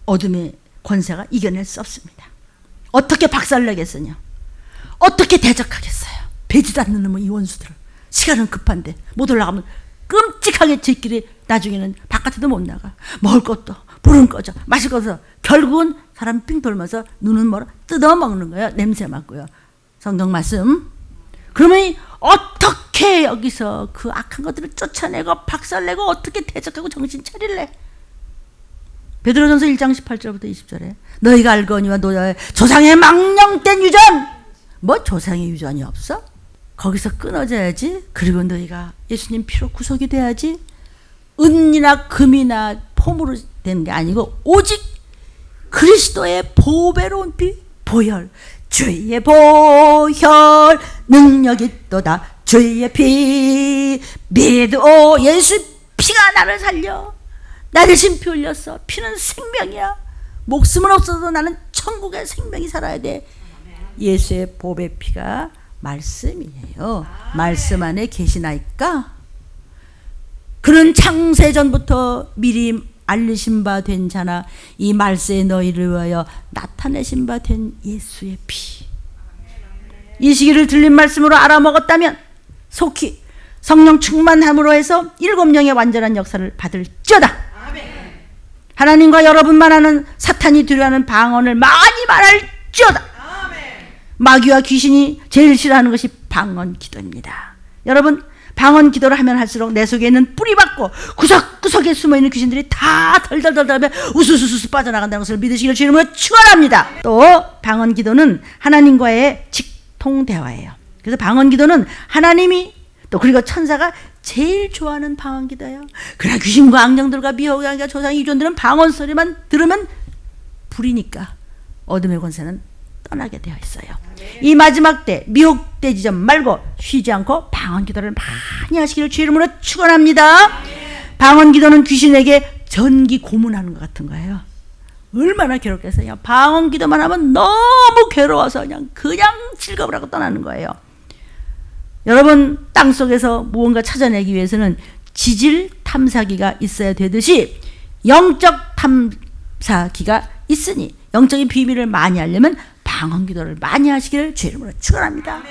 [SPEAKER 1] 어둠의 권세가 이겨낼 수 없습니다. 어떻게 박살내겠으냐? 어떻게 대적하겠어요? 배지도 않는 놈의 이 원수들을. 시간은 급한데 못 올라가면 끔찍하게 지끼리 나중에는 바깥에도 못 나가. 먹을 것도 불은 꺼져 마실 것도 결국은 사람 삥 돌면서 눈은 멀어 뜯어먹는 거예요. 냄새 맡고요. 성경 말씀. 그러면 어떻게 여기서 그 악한 것들을 쫓아내고 박살내고 어떻게 대적하고 정신 차릴래? 베드로전서 1장 18절부터 20절에 너희가 알거니와 너희의 조상의 망령된 유전, 뭐 조상의 유전이 없어? 거기서 끊어져야지. 그리고 너희가 예수님 피로 구속이 돼야지. 은이나 금이나 폼으로 되는 게 아니고 오직 그리스도의 보배로운 피, 보혈, 주의 보혈 능력이 또다. 주의 피 믿어. 예수 피가 나를 살려. 나 대신 피 흘렸어. 피는 생명이야. 목숨은 없어도 나는 천국의 생명이 살아야 돼. 예수의 보배 피가 말씀이에요. 말씀 안에 계시나이까? 그는 창세전부터 미리 알리신 바 된 자나 이 말세에 너희를 위하여 나타내신 바 된 예수의 피. 이 시기를 들린 말씀으로 알아먹었다면 속히 성령 충만함으로 해서 7영의 완전한 역사를 받을지어다. 하나님과 여러분만 아는 사탄이 두려워하는 방언을 많이 말할지어다. 마귀와 귀신이 제일 싫어하는 것이 방언 기도입니다. 여러분, 방언 기도를 하면 할수록 내 속에 있는 뿌리박고 구석구석에 숨어있는 귀신들이 다 덜덜덜덜 우수수수 빠져나간다는 것을 믿으시길 주님으로 축원합니다. 또 방언 기도는 하나님과의 직통대화예요. 그래서 방언 기도는 하나님이 또 그리고 천사가 제일 좋아하는 방언 기도예요. 그러나 귀신과 악령들과 미혹의 악과 조상의 유전들은 방언 소리만 들으면 불이니까 어둠의 권세는 떠나게 되어 있어요. 이 마지막 때 미혹되지 좀 말고 쉬지 않고 방언 기도를 많이 하시기를 주의 이름으로 축원합니다. 방언 기도는 귀신에게 전기 고문하는 것 같은 거예요. 얼마나 괴롭겠어요. 방언 기도만 하면 너무 괴로워서 그냥 즐겁을 하고 떠나는 거예요. 여러분, 땅속에서 무언가 찾아내기 위해서는 지질 탐사기가 있어야 되듯이 영적 탐사기가 있으니 영적인 비밀을 많이 알려면 방언 기도를 많이 하시기를 주의 이름으로 축원합니다.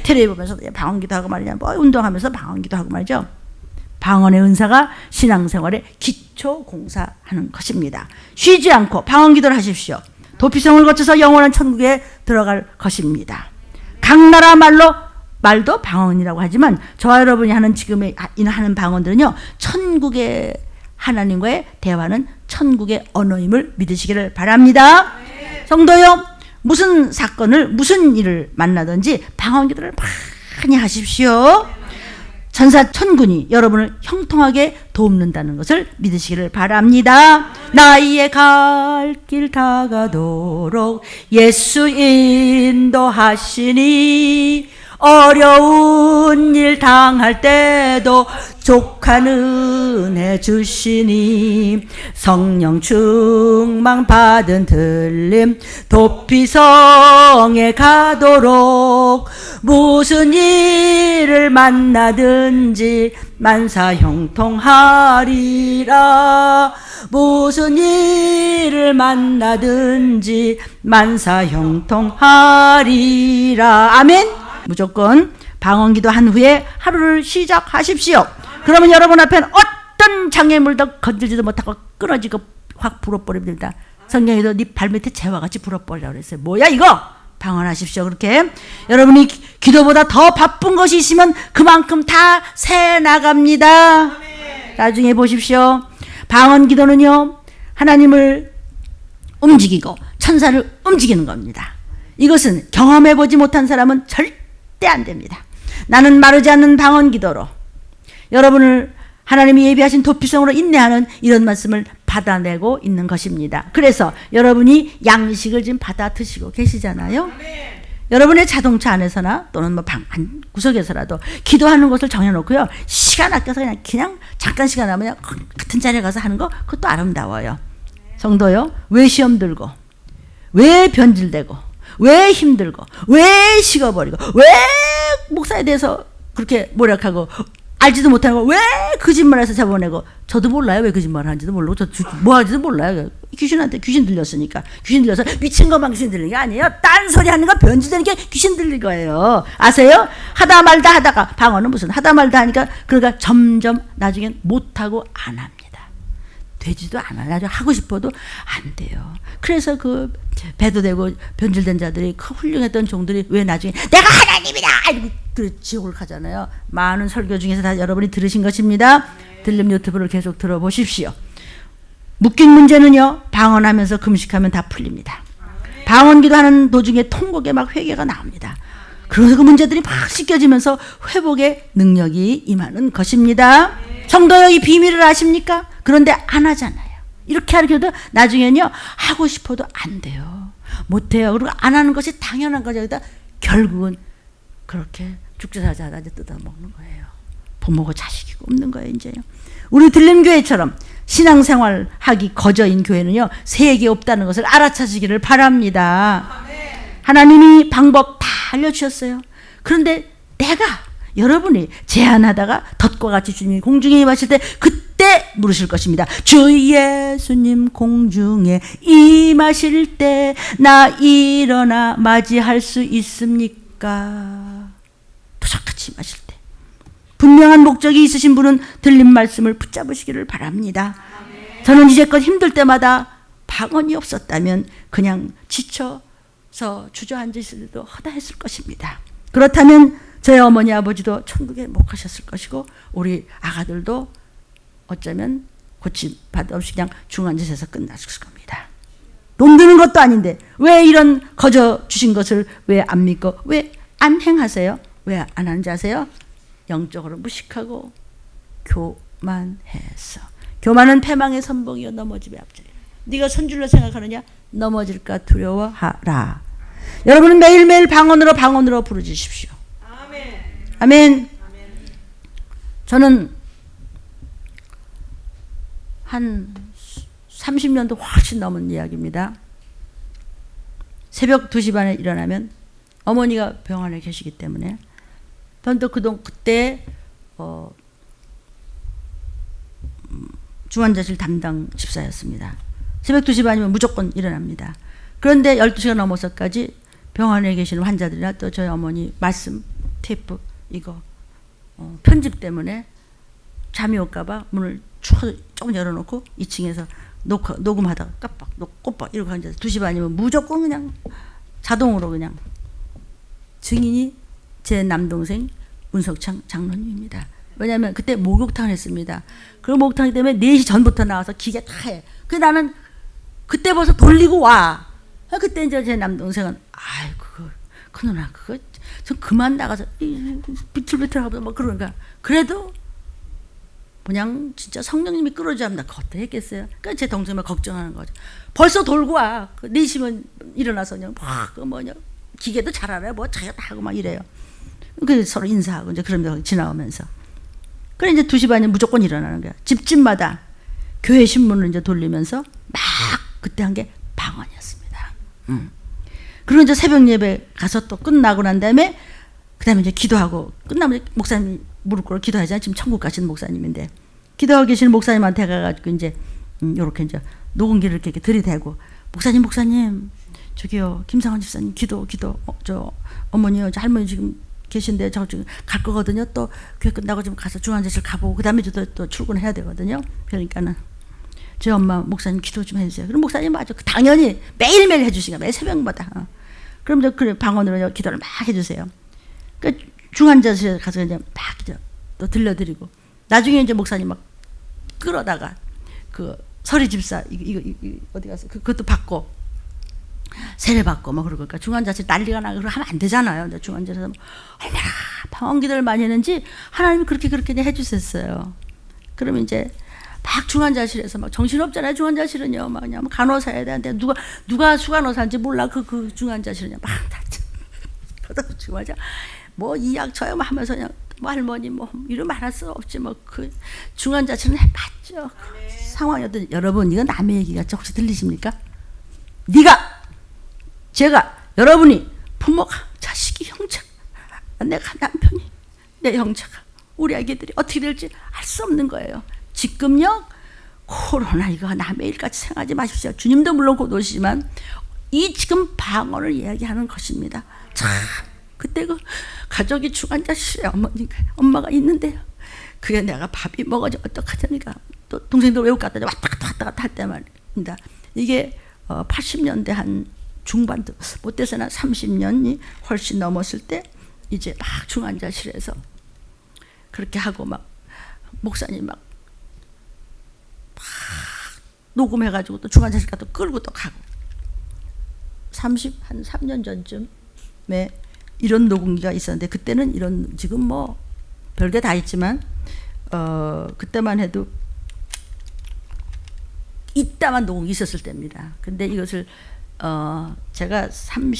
[SPEAKER 1] 텔레비 보면서 방언 기도하고 말이냐, 뭐 운동하면서 방언 기도하고 말이죠. 방언의 은사가 신앙생활에 기초 공사하는 것입니다. 쉬지 않고 방언 기도를 하십시오. 도피성을 거쳐서 영원한 천국에 들어갈 것입니다. 각 나라 말도 방언이라고 하지만 저와 여러분이 하는 지금 하는 방언들은요, 천국의 하나님과의 대화는 천국의 언어임을 믿으시기를 바랍니다. 성도요, 무슨 사건을 무슨 일을 만나든지 방언 기도를 많이 하십시오. 천사 천군이 여러분을 형통하게 돕는다는 것을 믿으시기를 바랍니다. 나의 갈 길 다가도록 예수 인도하시니 어려운 일 당할 때도 족한 은혜 주시니 성령 충만 받은 들림 도피성에 가도록 무슨 일을 만나든지 만사형통하리라. 무슨 일을 만나든지 만사형통하리라. 아멘. 무조건 방언기도 한 후에 하루를 시작하십시오. 그러면 여러분 앞에는 어떤 장애물도 건들지도 못하고 끊어지고 확 불어버립니다. 성경에도 네 발밑에 재와 같이 불어버리라고 그랬어요. 뭐야 이거? 방언하십시오. 그렇게 여러분이 기도보다 더 바쁜 것이 있으면 그만큼 다 새 나갑니다. 나중에 보십시오. 방언기도는요, 하나님을 움직이고 천사를 움직이는 겁니다. 이것은 경험해보지 못한 사람은 절대 안 됩니다. 나는 마르지 않는 방언기도로 여러분을 하나님이 예비하신 도피성으로 인내하는 이런 말씀을 받아내고 있는 것입니다. 그래서 여러분이 양식을 지금 받아 드시고 계시잖아요. 여러분의 자동차 안에서나 또는 뭐 방 구석에서라도 기도하는 것을 정해놓고요, 시간 아껴서 그냥 잠깐 시간 나면 같은 자리에 가서 하는 거, 그것도 아름다워요. 성도요, 왜 시험 들고, 왜 변질되고, 왜 힘들고, 왜 식어버리고, 왜 목사에 대해서 그렇게 모략하고 알지도 못하는 거 왜 거짓말해서 잡아내고, 저도 몰라요. 왜 거짓말 하는지도 모르고, 뭐 하는지도 몰라요. 귀신한테 귀신 들렸으니까. 귀신 들려서 미친 것만 귀신 들리는 게 아니에요. 딴소리 하는 거 변질되는 게 귀신 들린 거예요. 아세요? 하다 말다 하다가, 방언은 무슨 하다 말다 하니까 그러니까 점점 나중엔 못하고 안 합니다. 되지도 않아요. 나중에 하고 싶어도 안 돼요. 그래서 그 배도 되고 변질된 자들이, 그 훌륭했던 종들이 왜 나중에 내가 하나님이다 이러고 지옥을 가잖아요. 많은 설교 중에서 다 여러분이 들으신 것입니다. 들림 유튜브를 계속 들어보십시오. 묶인 문제는요, 방언하면서 금식하면 다 풀립니다. 방언기도 하는 도중에 통곡에 막 회개가 나옵니다. 그래서 그 문제들이 막 씻겨지면서 회복의 능력이 임하는 것입니다. 성도여, 이 비밀을 아십니까? 그런데 안 하잖아요. 이렇게 하려도 나중에는요, 하고 싶어도 안 돼요. 못해요. 그리고 안 하는 것이 당연한 거죠. 결국은 그렇게 죽자사자 하다 뜯어먹는 거예요. 부모고 자식이고 없는 거예요, 이제요. 우리 들림교회처럼 신앙생활 하기 거저인 교회는요, 세계 없다는 것을 알아차시기를 바랍니다. 하나님이 방법 다 알려주셨어요. 그런데 여러분이 제안하다가 덫과 같이 주님이 공중에 임하실 때, 그때 물으실 것입니다. 주 예수님 공중에 임하실 때 나 일어나 맞이할 수 있습니까? 도적같이 임하실 때. 분명한 목적이 있으신 분은 들린 말씀을 붙잡으시기를 바랍니다. 저는 이제껏 힘들 때마다 방언이 없었다면 그냥 지쳐서 주저앉으실 때도 허다했을 것입니다. 그렇다면 저희 어머니 아버지도 천국에 못 가셨을 것이고, 우리 아가들도 어쩌면 고침받 없이 그냥 중환자실에서 끝났을 겁니다. 돈 드는 것도 아닌데 왜 이런 거저 주신 것을 왜 안 믿고 왜 안 행하세요? 왜 안 하는지 아세요? 영적으로 무식하고 교만해서. 교만은 패망의 선봉이요 넘어짐의 앞자리라. 네가 선줄로 생각하느냐? 넘어질까 두려워하라. 여러분은 매일매일 방언으로 부르짖으십시오. 아멘. 저는 한 30년도 훨씬 넘은 이야기입니다. 새벽 2시 반에 일어나면 어머니가 병원에 계시기 때문에, 저는 또 그때 중환자실 담당 집사였습니다. 새벽 2시 반이면 무조건 일어납니다. 그런데 12시가 넘어서까지 병원에 계시는 환자들이나 또 저희 어머니 말씀 테이프 이거 편집 때문에 잠이 올까봐 문을 조금 열어놓고 2층에서 녹음하다가 깜빡 꼬박 이러고 앉아서 2시 반이면 무조건 그냥 자동으로 그냥. 증인이 제 남동생 문석창 장로님입니다. 왜냐하면 그때 목욕탕을 했습니다. 그 목욕탕 때문에 4시 전부터 나와서 기계 다 해. 그래서 나는 그때 벌써 돌리고 와. 그때 이제 제 남동생은 아이고 그 누나 그거 좀 그만 나가서 비틀비틀하고 뭐 그러니까, 그래도 그냥 진짜 성령님이 끌어주면 그거 어떻게 했겠어요. 그러니까 제 동생만 걱정하는 거죠. 벌써 돌고 와. 4시면 일어나서 그냥 막 그 뭐냐 기계도 잘 알아요. 뭐 자기가 다 하고 막 이래요. 그 서로 인사하고 이제 그러면서 지나오면서. 그래 이제 2시 반에 무조건 일어나는 거야. 집집마다 교회 신문을 이제 돌리면서 막 그때 한 게 방언이었습니다. 그리고 이제 새벽 예배 가서 또 끝나고 난 다음에 그다음에 이제 기도하고 끝나면 목사님 무릎 꿇어 기도하잖아요. 지금 천국 가시는 목사님인데 기도하고 계시는 목사님한테 가가지고 이제 요렇게 이제 녹음기를 이렇게 들이대고 목사님 저기요 김상원 집사님 기도 저 어머니요 저 할머니 지금 계신데 저 지금 갈 거거든요. 또 교회 끝나고 좀 가서 중환자실 가보고 그다음에 또 출근해야 되거든요. 그러니까는 저 엄마 목사님 기도 좀 해주세요. 그럼 목사님 아주 당연히 매일매일 해주시니까 매일 새벽마다. 그럼 이제 그래 방언으로 기도를 막 해주세요. 그 중환자실에 가서 이제 막 또 들려드리고 나중에 이제 목사님 막 끌어다가 그 서리 집사 이거 어디 가서 그것도 받고 세례 받고 막 그러니까 중환자실 난리가 나고 하면 안 되잖아요. 중환자실에서 얼마나 방언 기도를 많이 했는지 하나님이 그렇게 해주셨어요. 그러면 이제 막 중환자실에서 막 정신없잖아요. 중환자실은요 막 그냥 간호사야 되는데 누가 수간호사인지 몰라 그 중환자실은요 막 중환자 뭐 이 약 저 약 하면서 그냥 뭐 할머니 뭐 이름 말할 수 없지 뭐 그 중환자실은 해봤죠. 그 상황이었던 여러분 이건 남의 얘기가 혹시 들리십니까? 제가 여러분이 부모가 자식이 형제가 내가 남편이 내 형제가 우리 아기들이 어떻게 될지 알 수 없는 거예요. 지금요 코로나 이거 남의 일같이 생각하지 마십시오. 주님도 물론 곧 오시지만 이 지금 방언을 이야기하는 것입니다. 참 그때 그 가족이 중환자실에 엄마가 있는데요. 그게 내가 밥이 먹어져 어떡하자니까 또 동생들 외국 갔다 왔다 갔다 할 때 말입니다. 이게 80년대 한 중반도 못 돼서나 30년이 훨씬 넘었을 때 이제 막 중환자실에서 그렇게 하고 막 목사님 막 녹음해가지고 또 중환자실 가서 끌고 또 가고 한 3년 전쯤에 이런 녹음기가 있었는데 그때는 이런 지금 뭐 별게 다 있지만 그때만 해도 이따만 녹음기 있었을 때입니다. 근데 이것을 제가 한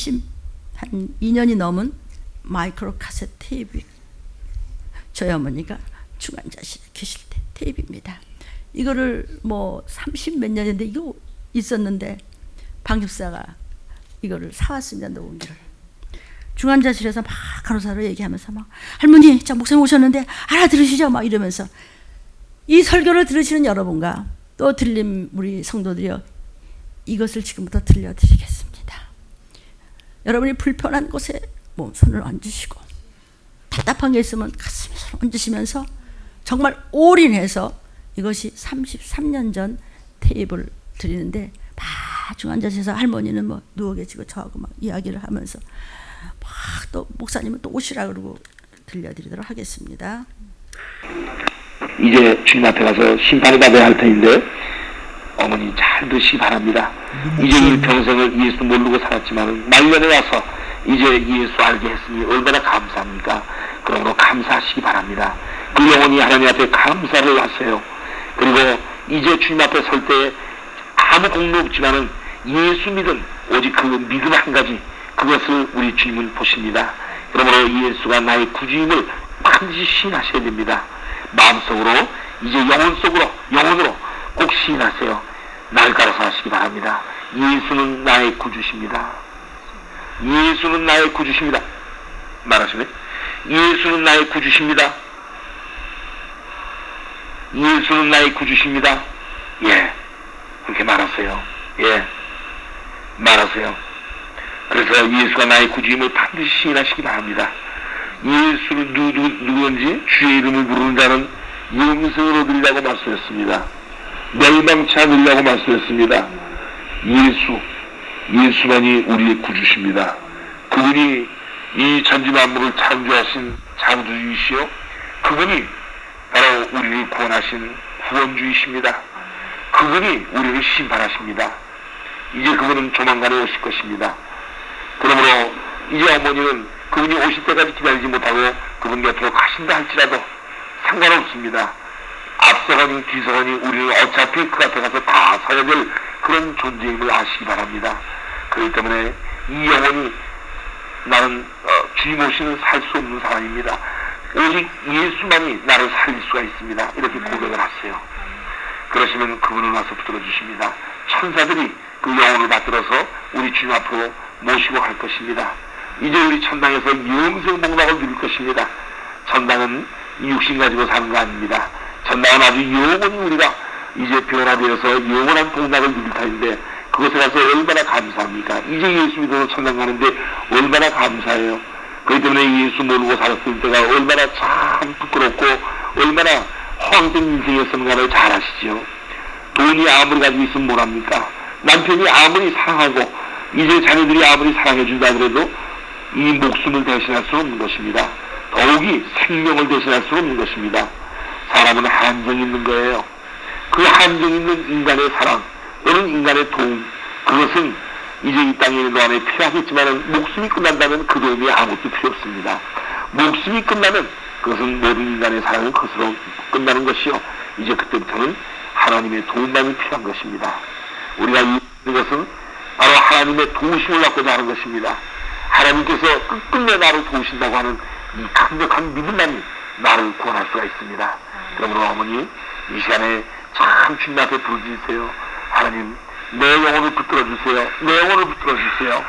[SPEAKER 1] 2년이 넘은 마이크로 카세트 테이프 저희 어머니가 중환자실에 계실 때 테이프입니다. 이거를 뭐 30 몇 년인데 이거 있었는데 방 집사가 이거를 사왔습니다. 녹음기를. 중환자실에서 막 간호사로 얘기하면서 막 할머니 자 목사님 오셨는데 알아들으시죠? 막 이러면서 이 설교를 들으시는 여러분과 또 들린 우리 성도들이요 이것을 지금부터 들려드리겠습니다. 여러분이 불편한 곳에 손을 얹으시고 답답한 게 있으면 가슴에 손을 얹으시면서 정말 올인해서 이것이 33년 전 테이프를 드리는데 막 중환자실에서 할머니는 뭐 누워 계시고 저하고 막 이야기를 하면서 막 또 목사님은 또 오시라 그러고 들려드리도록 하겠습니다.
[SPEAKER 2] 이제 주님 앞에 가서 심판을 받아야 할 터인데 어머니 잘 드시기 바랍니다. 이제 이 평생을 예수 모르고 살았지만 말년에 와서 이제 예수 알게 했으니 얼마나 감사합니까? 그러므로 감사하시기 바랍니다. 그 영혼이 하나님 앞에 감사를 하세요. 그리고 이제 주님 앞에 설 때 아무 공로 없지만은 예수 믿음 오직 그 믿음 한 가지 그것을 우리 주님은 보십니다. 그러므로 예수가 나의 구주임을 반드시 시인하셔야 됩니다. 마음속으로 이제 영혼으로 꼭 시인하세요. 날 갈아서 하시기 바랍니다. 예수는 나의 구주십니다. 예수는 나의 구주십니다. 말하시네. 예수는 나의 구주십니다. 예수는 나의 구주십니다. 예, 그렇게 말하세요. 예, 말하세요. 그래서 예수가 나의 구주임을 반드시 시인하시기 바랍니다. 예수를 누구든지 주의 이름을 부르는 자는 영생을 얻으리라고 말씀했습니다. 멸망치 않으리라고 말씀했습니다. 예수만이 우리의 구주십니다. 그분이 이 천지 만물을 창조하신 창조주이시요 그분이 바로 우리를 구원하신 구원주이십니다. 그분이 우리를 심판하십니다. 이제 그분은 조만간에 오실 것입니다. 그러므로 이제 어머니는 그분이 오실 때까지 기다리지 못하고 그분 곁으로 가신다 할지라도 상관없습니다. 앞서가니 뒤서가니 우리는 어차피 그 앞에 가서 다 서야 될 그런 존재임을 아시기 바랍니다. 그렇기 때문에 이 영혼이 나는 주님 없이는 살 수 없는 사람입니다. 오직 예수만이 나를 살릴 수가 있습니다. 이렇게 고백을 하세요. 그러시면 그분을 와서 붙들어 주십니다. 천사들이 그 영혼을 받들어서 우리 주님 앞으로 모시고 갈 것입니다. 이제 우리 천당에서 영생 복락을 누릴 것입니다. 천당은 육신 가지고 사는 거 아닙니다. 천당은 아주 영원히 우리가 이제 변화되어서 영원한 복락을 누릴 터인데 그것에 가서 얼마나 감사합니까? 이제 예수 믿어서 천당 가는데 얼마나 감사해요. 그렇기 때문에 예수 모르고 살았을 때가 얼마나 참 부끄럽고 얼마나 허황된 인생이었는가를 잘 아시죠. 돈이 아무리 가지고 있으면 뭐랍니까? 남편이 아무리 사랑하고 이제 자녀들이 아무리 사랑해준다 그래도 이 목숨을 대신할 수 없는 것입니다. 더욱이 생명을 대신할 수 없는 것입니다. 사람은 한정이 있는 거예요. 그 한정 있는 인간의 사랑 또는 인간의 도움, 그것은 이제 이 땅에 있는 동안에 필요하겠지만 목숨이 끝난다면 그 도움이 아무것도 필요 없습니다. 목숨이 끝나면 그것은 모든 인간의 사랑은 그것으로 끝나는 것이요. 이제 그때부터는 하나님의 도움만이 필요한 것입니다. 우리가 이루는 것은 바로 하나님의 도우심을 받고자 하는 것입니다. 하나님께서 끝끝내 나를 도우신다고 하는 이 강력한 믿음만이 나를 구원할 수가 있습니다. 그러므로 어머니 이 시간에 참 주님 앞에 부르짖으세요. 하나님 내 영혼을 붙들어 주세요. 내 영혼을 붙들어 주세요.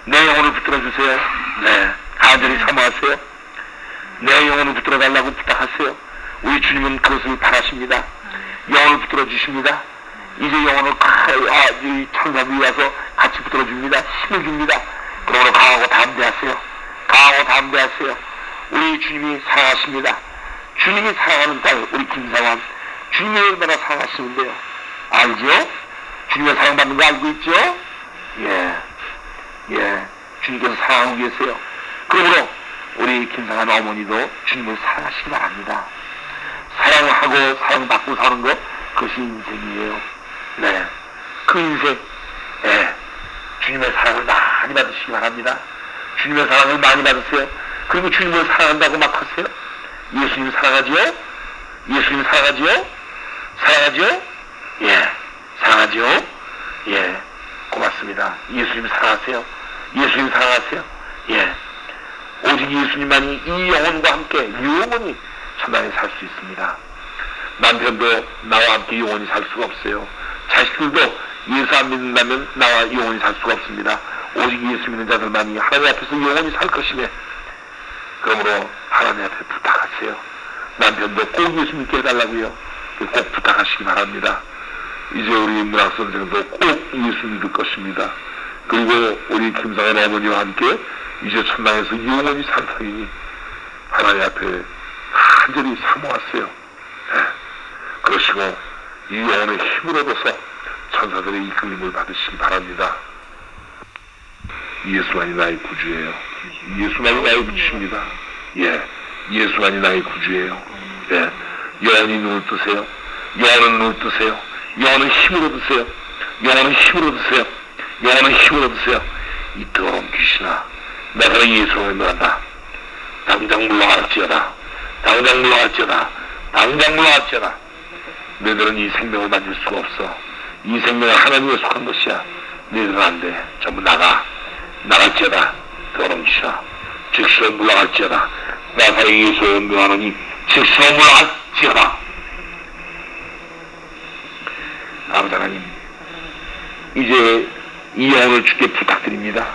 [SPEAKER 2] 내 영혼을 붙들어 주세요. 네, 간절히 사모하세요. 내 영혼을 붙들어 달라고 부탁하세요. 우리 주님은 그것을 바라십니다. 영혼을 붙들어 주십니다. 이제 영혼을 이 천사들이 와서 같이 붙들어 줍니다. 힘을 줍니다. 그러므로 강하고 담대하세요. 강하고 담대하세요. 우리 주님이 사랑하십니다. 주님이 사랑하는 딸 우리 김상환, 주님이 얼마나 사랑하시는데요. 알죠? 주님의 사랑받는 거 알고 있죠? 예, 주님께서 사랑하고 계세요. 그러므로 우리 김상환 어머니도 주님을 사랑하시기 바랍니다. 사랑하고 사랑받고 사는 것, 그것이 인생이에요. 네, 그 인생, 주님의 사랑을 많이 받으시기 바랍니다. 주님의 사랑을 많이 받으세요. 그리고 주님을 사랑한다고 막 하세요. 예수님 사랑하지요? 예수님 사랑하지요? 사랑하지요? 예, 사랑하지요? 예, 고맙습니다. 예수님 사랑하세요. 예수님 사랑하세요. 예, 오직 예수님만이 이 영혼과 함께 영원히 천당에 살 수 있습니다. 남편도 나와 함께 영원히 살 수가 없어요. 자식들도 예수 안 믿는다면 나와 영원히 살 수가 없습니다. 오직 예수 믿는 자들만이 하나님 앞에서 영원히 살 것이네. 그러므로 하나님 앞에 부탁하세요. 남편도 꼭 예수 믿게 해달라고요. 꼭 부탁하시기 바랍니다. 이제 우리 문학 선생도 꼭 예수 믿을 것입니다. 그리고 우리 김상현 어머니와 함께 이제 천당에서 영원히 살 터이니 하나님 앞에 간절히 사모하세요. 네. 그러시고 이 영혼의 힘을 얻어서 천사들의 이끌림을 받으시기 바랍니다. 예수만이 나의 구주예요. 예수만이 나의 구주입니다. 예, 예수만이 나의 구주예요. 예, 영원히 눈을 뜨세요. 영원은 눈을 뜨세요. 영원은 힘으로 드세요. 영원은 힘으로 드세요. 영원은 힘으로 드세요. 이 더러운 귀신아, 내가 예수를 물한다. 당장 물러갈지어다. 당장 물러갈지어다. 당장 물러갈지어다. 너희들은 이 생명을 만질 수가 없어. 이 생명은 하나님에 속한 것이야. 너희들은 안 돼. 전부 나갈지어다. 더러운 귀신아, 즉시 물러갈지어다. 나사렛 예수를 명하노니 즉시 물러갈지어다. 아버지 하나님, 이제 이 영혼을 주께 부탁드립니다.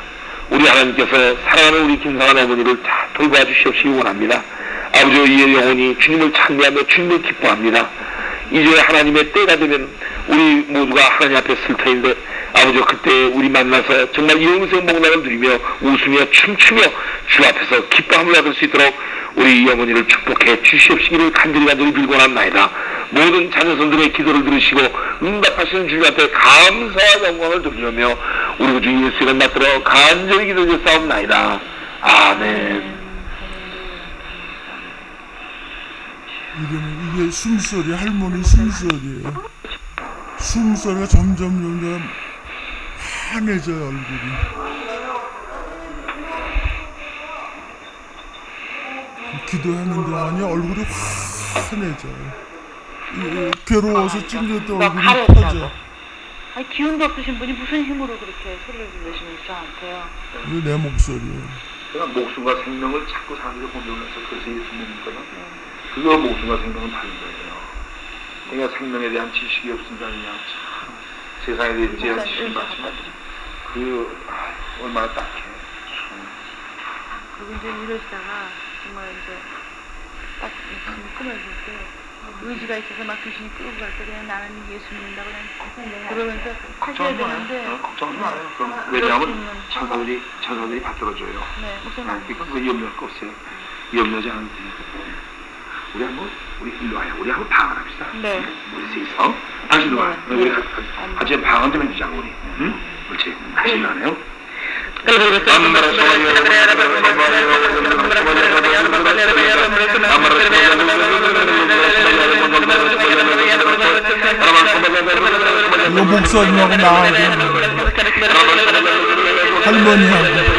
[SPEAKER 2] 우리 하나님께서 사랑하는 우리 김상환 어머니를 다 돌봐 주시옵시기 원합니다. 아버지, 이 영혼이 주님을 찬미하며 주님을 기뻐합니다. 이제 하나님의 때가 되면 우리 모두가 하나님 앞에 쓸 터인데, 아버지, 그때 우리 만나서 정말 영생 복락을 누리며 웃으며 춤추며 주 앞에서 기뻐함을 받을 수 있도록 우리 이 어머니를 축복해 주시옵시기를 간절히 빌고나옵나이다. 모든 자녀손들의 기도를 들으시고 응답하시는 주님 앞에 감사와 영광을 돌리며 우리 주 예수 이름 받들어 간절히 기도드렸사옵나이다. 아멘.
[SPEAKER 3] 이게 숨소리, 할머니 숨소리예요. 숨소리가 점점 환해져요, 얼굴이. 기도하는 동안에 얼굴이 환해져요. 괴로워서 찡겼던 얼굴이 퍼져.
[SPEAKER 4] 아니, 기운도 없으신 분이 무슨 힘으로 그렇게 소리를 지르시면 저한테요?
[SPEAKER 3] 이게 내 목소리예요.
[SPEAKER 2] 그러니까 목숨과 생명을 자꾸 사람들이 혼돈해서 그래서 예수 믿거든. 그거 목숨과 생명은 다른 거예요. 그러니까 생명에 대한 지식이 없으니까 그냥 참 세상에 대한 지식이 많지만 얼마나 딱해.
[SPEAKER 1] 그리고 이제 이러시다가 정말 이제 딱 귀신이 끊어질 때 의지가 있어서 막 귀신이 끌고 갈 때 그냥 나는 예수 믿는다고 그냥 그러면서 하셔야 되는데
[SPEAKER 2] 걱정하지 말아요. 그럼 왜냐하면 천사들이 받들어줘요.
[SPEAKER 1] 네, 목사님.
[SPEAKER 2] 그 염려할 거 없어요. 염려하지 않아도 돼요. 우리 일로 와요. 우리 한번 방언 합시다.
[SPEAKER 1] 네.
[SPEAKER 2] 우리 셋이서. 당신도 와. 우리 같이 방언 좀 해주자, 우리. 응? 그렇지. 하실라 하네요.
[SPEAKER 3] 이거 목사님하고 나하고 할머니하고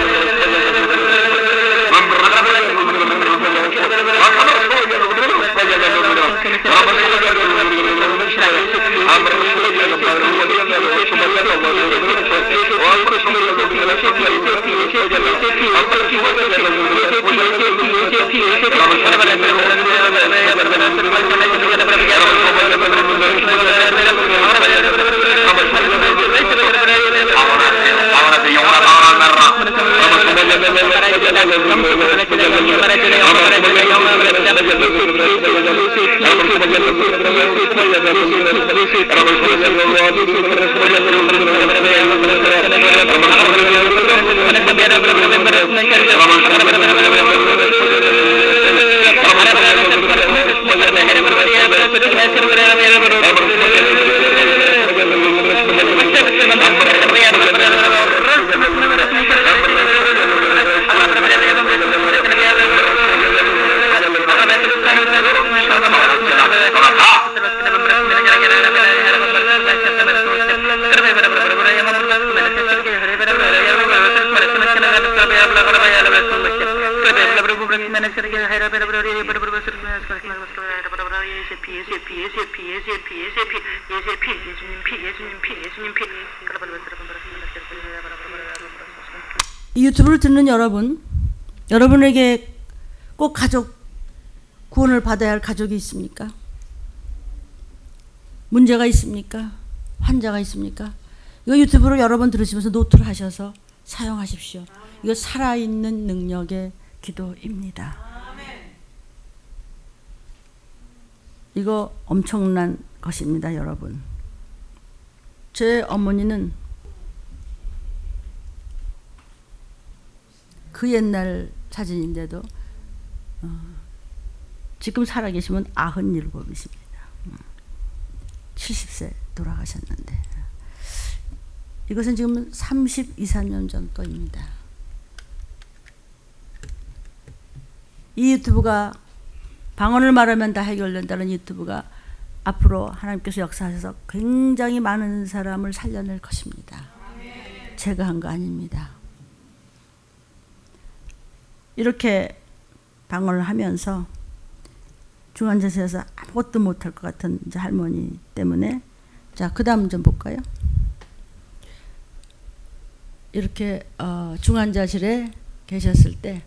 [SPEAKER 3] 이
[SPEAKER 1] 유튜브를 듣는 여러분에게 꼭 구원을 받아야 할 가족이 있습니까? 문제가 있습니까? 환자가 있습니까? 이거 유튜브로 여러 번 들으시면서 노트를 하셔서 사용하십시오. 이거 살아있는 능력의 기도입니다. 이거 엄청난 것입니다, 여러분. 제 어머니는 그 옛날 사진인데도 지금 살아계시면 97이십니다. 70세 돌아가셨는데 이것은 지금 32~33년 전 거입니다. 이 유튜브가 방언을 말하면 다 해결된다는 유튜브가 앞으로 하나님께서 역사하셔서 굉장히 많은 사람을 살려낼 것입니다. 제가 한 거 아닙니다. 이렇게 방언을 하면서 중환자실에서 아무것도 못할 것 같은 이제 할머니 때문에 자, 그 다음 좀 볼까요? 이렇게 중환자실에 계셨을 때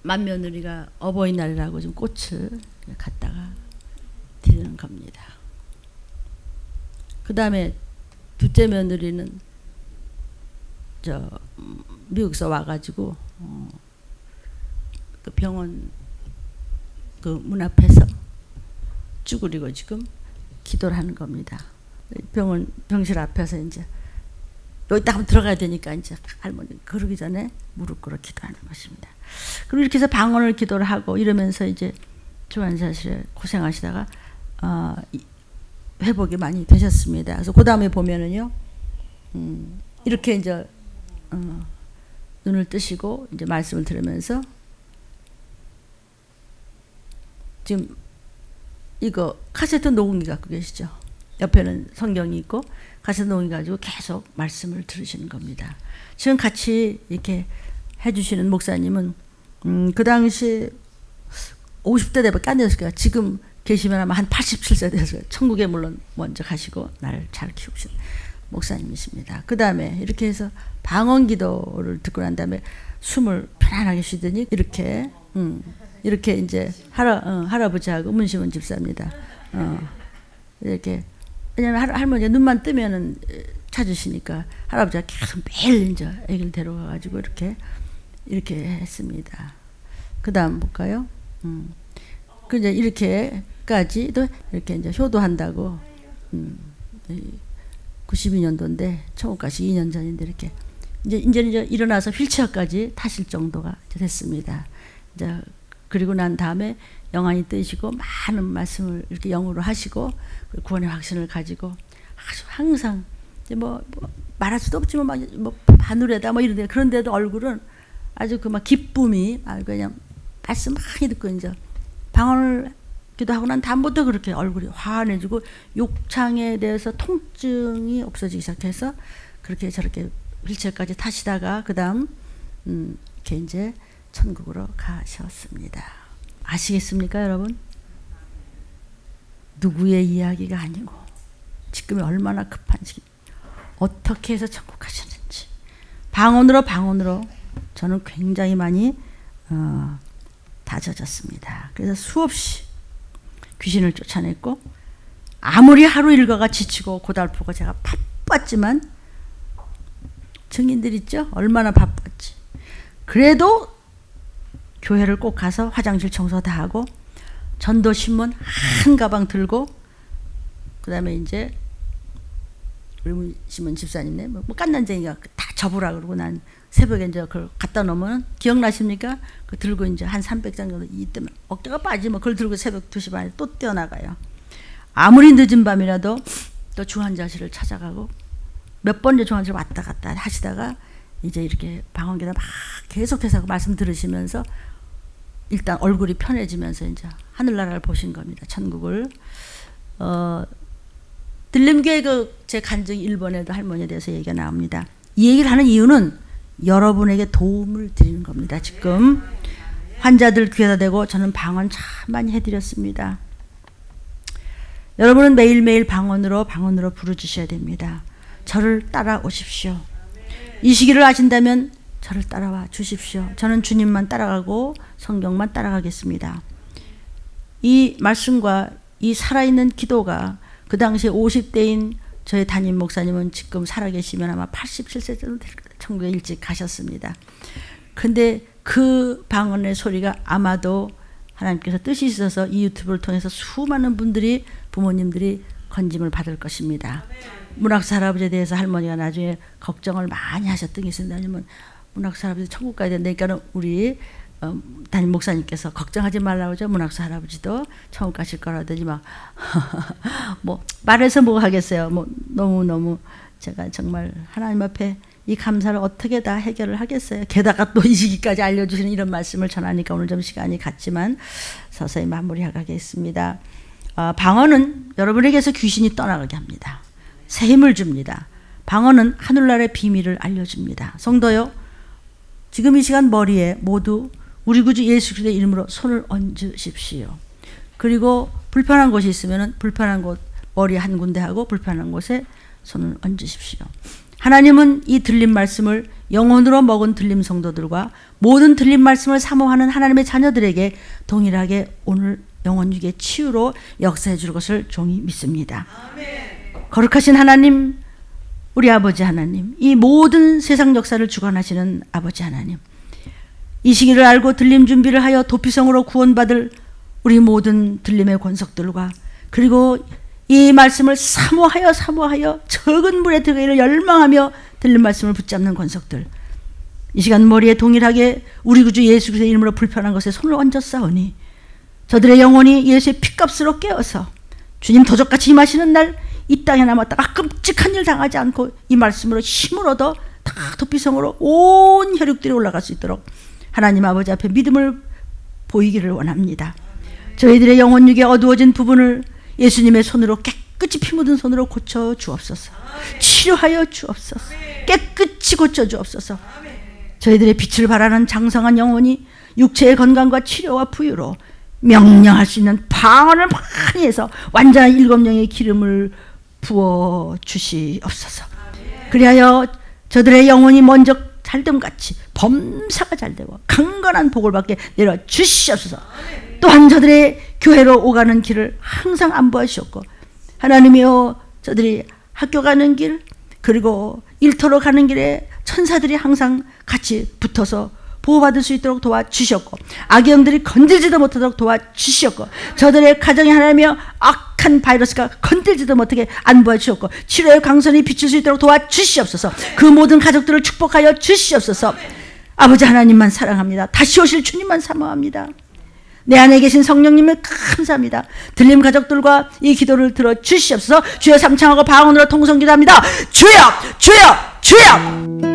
[SPEAKER 1] 맏며느리가 어버이날이라고 좀 꽃을 갖다가 드리는 겁니다. 그 다음에 둘째 며느리는 미국에서 와가지고 그 병원 그 문 앞에서 쭈그리고 지금 기도를 하는 겁니다. 병실 앞에서 이제 여기 딱 들어가야 되니까 이제 할머니 그러기 전에 무릎 꿇어 기도하는 것입니다. 그리고 이렇게 해서 방언을 기도를 하고 이러면서 이제 중환자실에 고생하시다가 회복이 많이 되셨습니다. 그래서 그 다음에 보면은요, 이렇게 이제 눈을 뜨시고 이제 말씀을 들으면서 지금 이거 카세트 녹음기 갖고 계시죠? 옆에는 성경이 있고 카세트 녹음기 가지고 계속 말씀을 들으시는 겁니다. 지금 같이 이렇게 해주시는 목사님은 그 당시 50대 대밖에 안 됐을 거예요. 지금 계시면 아마 한 87세 됐어요. 천국에 물론 먼저 가시고 나를 잘 키우신 목사님이십니다. 그 다음에 이렇게 해서 방언 기도를 듣고 난 다음에 숨을 편안하게 쉬더니 이렇게 이제 할아버지하고 문시문 집사입니다. 이렇게 왜냐면 할머니가 눈만 뜨면은 찾으시니까 할아버지가 계속 매일 이제 애기를 데려가가지고 이렇게 했습니다. 그 다음 볼까요? 그 이제 이렇게까지도 이렇게 이제 효도한다고 92년도인데 천국까지 2년 전인데 이렇게 이제는 일어나서 휠체어까지 타실 정도가 됐습니다. 이제 그리고 난 다음에 영안이 뜨시고 많은 말씀을 이렇게 영으로 하시고 구원의 확신을 가지고 아주 항상 뭐 말할 수도 없지만 뭐 바늘에다 뭐 이런데 그런데도 얼굴은 아주 그 막 기쁨이 그냥 말씀 많이 듣고 이제 방언을 기도하고 난 다음부터 그렇게 얼굴이 환해지고 욕창에 대해서 통증이 없어지기 시작해서 그렇게 저렇게 휠체어까지 타시다가 그 다음 이렇게 이제 천국으로 가셨습니다. 아시겠습니까, 여러분? 누구의 이야기가 아니고 지금이 얼마나 급한지 어떻게 해서 천국 가셨는지 방언으로 저는 굉장히 많이 다져졌습니다. 그래서 수없이 귀신을 쫓아냈고 아무리 하루 일과가 지치고 고달프고 제가 바빴지만 증인들 있죠? 얼마나 바빴지. 그래도 교회를 꼭 가서 화장실 청소 다 하고 전도신문 한 가방 들고 그 다음에 이제 우리 신문 집사님네 뭐 깐난쟁이가 다 접으라 그러고 난 새벽에 이제 그걸 갖다 놓으면 기억나십니까? 그 들고 이제 한 300장 정도 이때면 어깨가 빠지면 그걸 들고 새벽 2시 반에 또 뛰어나가요. 아무리 늦은 밤이라도 또 중환자실을 찾아가고 몇 번째 중환자실 왔다 갔다 하시다가 이제 이렇게 방언기도 막 계속해서 말씀 들으시면서 일단 얼굴이 편해지면서 이제 하늘나라를 보신 겁니다. 천국을. 들림교회 제 간증 1번에도 할머니에 대해서 얘기가 나옵니다. 이 얘기를 하는 이유는 여러분에게 도움을 드리는 겁니다. 지금 환자들 귀에다 대고 저는 방언 참 많이 해드렸습니다. 여러분은 매일매일 방언으로 부르짖으셔야 됩니다. 저를 따라오십시오. 이 시기를 아신다면 저를 따라와 주십시오. 저는 주님만 따라가고 성경만 따라가겠습니다. 이 말씀과 이 살아있는 기도가 그 당시에 50대인 저의 담임 목사님은 지금 살아계시면 아마 87세 정도 될 거예요. 천국에 일찍 가셨습니다. 근데 그 방언의 소리가 아마도 하나님께서 뜻이 있어서 이 유튜브를 통해서 수많은 분들이 부모님들이 건짐을 받을 것입니다. 문학사 할아버지에 대해서 할머니가 나중에 걱정을 많이 하셨던 게 있습니다. 왜냐면 문학사 할아버지 천국 가야 된다니까는 우리 담임 목사님께서 걱정하지 말라고 하죠. 문학사 할아버지도 천국 가실 거라더니 막 뭐 말해서 뭐 하겠어요. 뭐 너무 제가 정말 하나님 앞에 이 감사를 어떻게 다 해결을 하겠어요. 게다가 또 이 시기까지 알려주시는 이런 말씀을 전하니까 오늘 좀 시간이 갔지만 서서히 마무리하겠습니다. 방언은 여러분에게서 귀신이 떠나가게 합니다. 새 힘을 줍니다. 방언은 하늘나라의 비밀을 알려줍니다. 성도요, 지금 이 시간 머리에 모두 우리 구주 예수 그리스도의 이름으로 손을 얹으십시오. 그리고 불편한 곳이 있으면 불편한 곳 머리 한 군데 하고 불편한 곳에 손을 얹으십시오. 하나님은 이 들린 말씀을 영혼으로 먹은 들림 성도들과 모든 들린 말씀을 사모하는 하나님의 자녀들에게 동일하게 오늘 영혼육의 치유로 역사해 줄 것을 종이 믿습니다. 아멘. 거룩하신 하나님, 우리 아버지 하나님, 이 모든 세상 역사를 주관하시는 아버지 하나님, 이 시기를 알고 들림 준비를 하여 도피성으로 구원받을 우리 모든 들림의 권속들과 그리고 이 말씀을 사모하여 적은 물에 들어가기를 열망하며 들린 말씀을 붙잡는 권속들, 이 시간 머리에 동일하게 우리 구주 예수 그리스도의 이름으로 불편한 것에 손을 얹었사오니 저들의 영혼이 예수의 피값으로 깨어서 주님 도적같이 임하시는 날 이 땅에 남았다가 끔찍한 일 당하지 않고 이 말씀으로 힘을 얻어 다 도피성으로 온 혈육들이 올라갈 수 있도록 하나님 아버지 앞에 믿음을 보이기를 원합니다. 저희들의 영혼육에 어두워진 부분을 예수님의 손으로 깨끗이 피 묻은 손으로 고쳐 주옵소서. 치료하여 주옵소서. 깨끗이 고쳐 주옵소서. 저희들의 빛을 발하는 장성한 영혼이 육체의 건강과 치료와 부유로 명령할 수 있는 방언을 많이 해서 완전한 일곱 영의 기름을 부어 주시옵소서. 그리하여 저들의 영혼이 먼저 잘됨 같이 범사가 잘되고 강건한 복을 받게 내려 주시옵소서. 또한 저들의 교회로 오가는 길을 항상 안보하시옵고, 하나님이여 저들이 학교 가는 길 그리고 일터로 가는 길에 천사들이 항상 같이 붙어서 보호받을 수 있도록 도와주셨고, 악의 영들이 건들지도 못하도록 도와주셨고, 저들의 가정에 하나님이여 악한 바이러스가 건들지도 못하게 안보해 주셨고, 치료의 광선이 비칠 수 있도록 도와주시옵소서. 그 모든 가족들을 축복하여 주시옵소서. 아버지 하나님만 사랑합니다. 다시 오실 주님만 사모합니다. 내 안에 계신 성령님을 감사합니다. 들림 가족들과 이 기도를 들어주시옵소서. 주여 삼창하고 방언으로 통성기도합니다. 주여 주여 주여.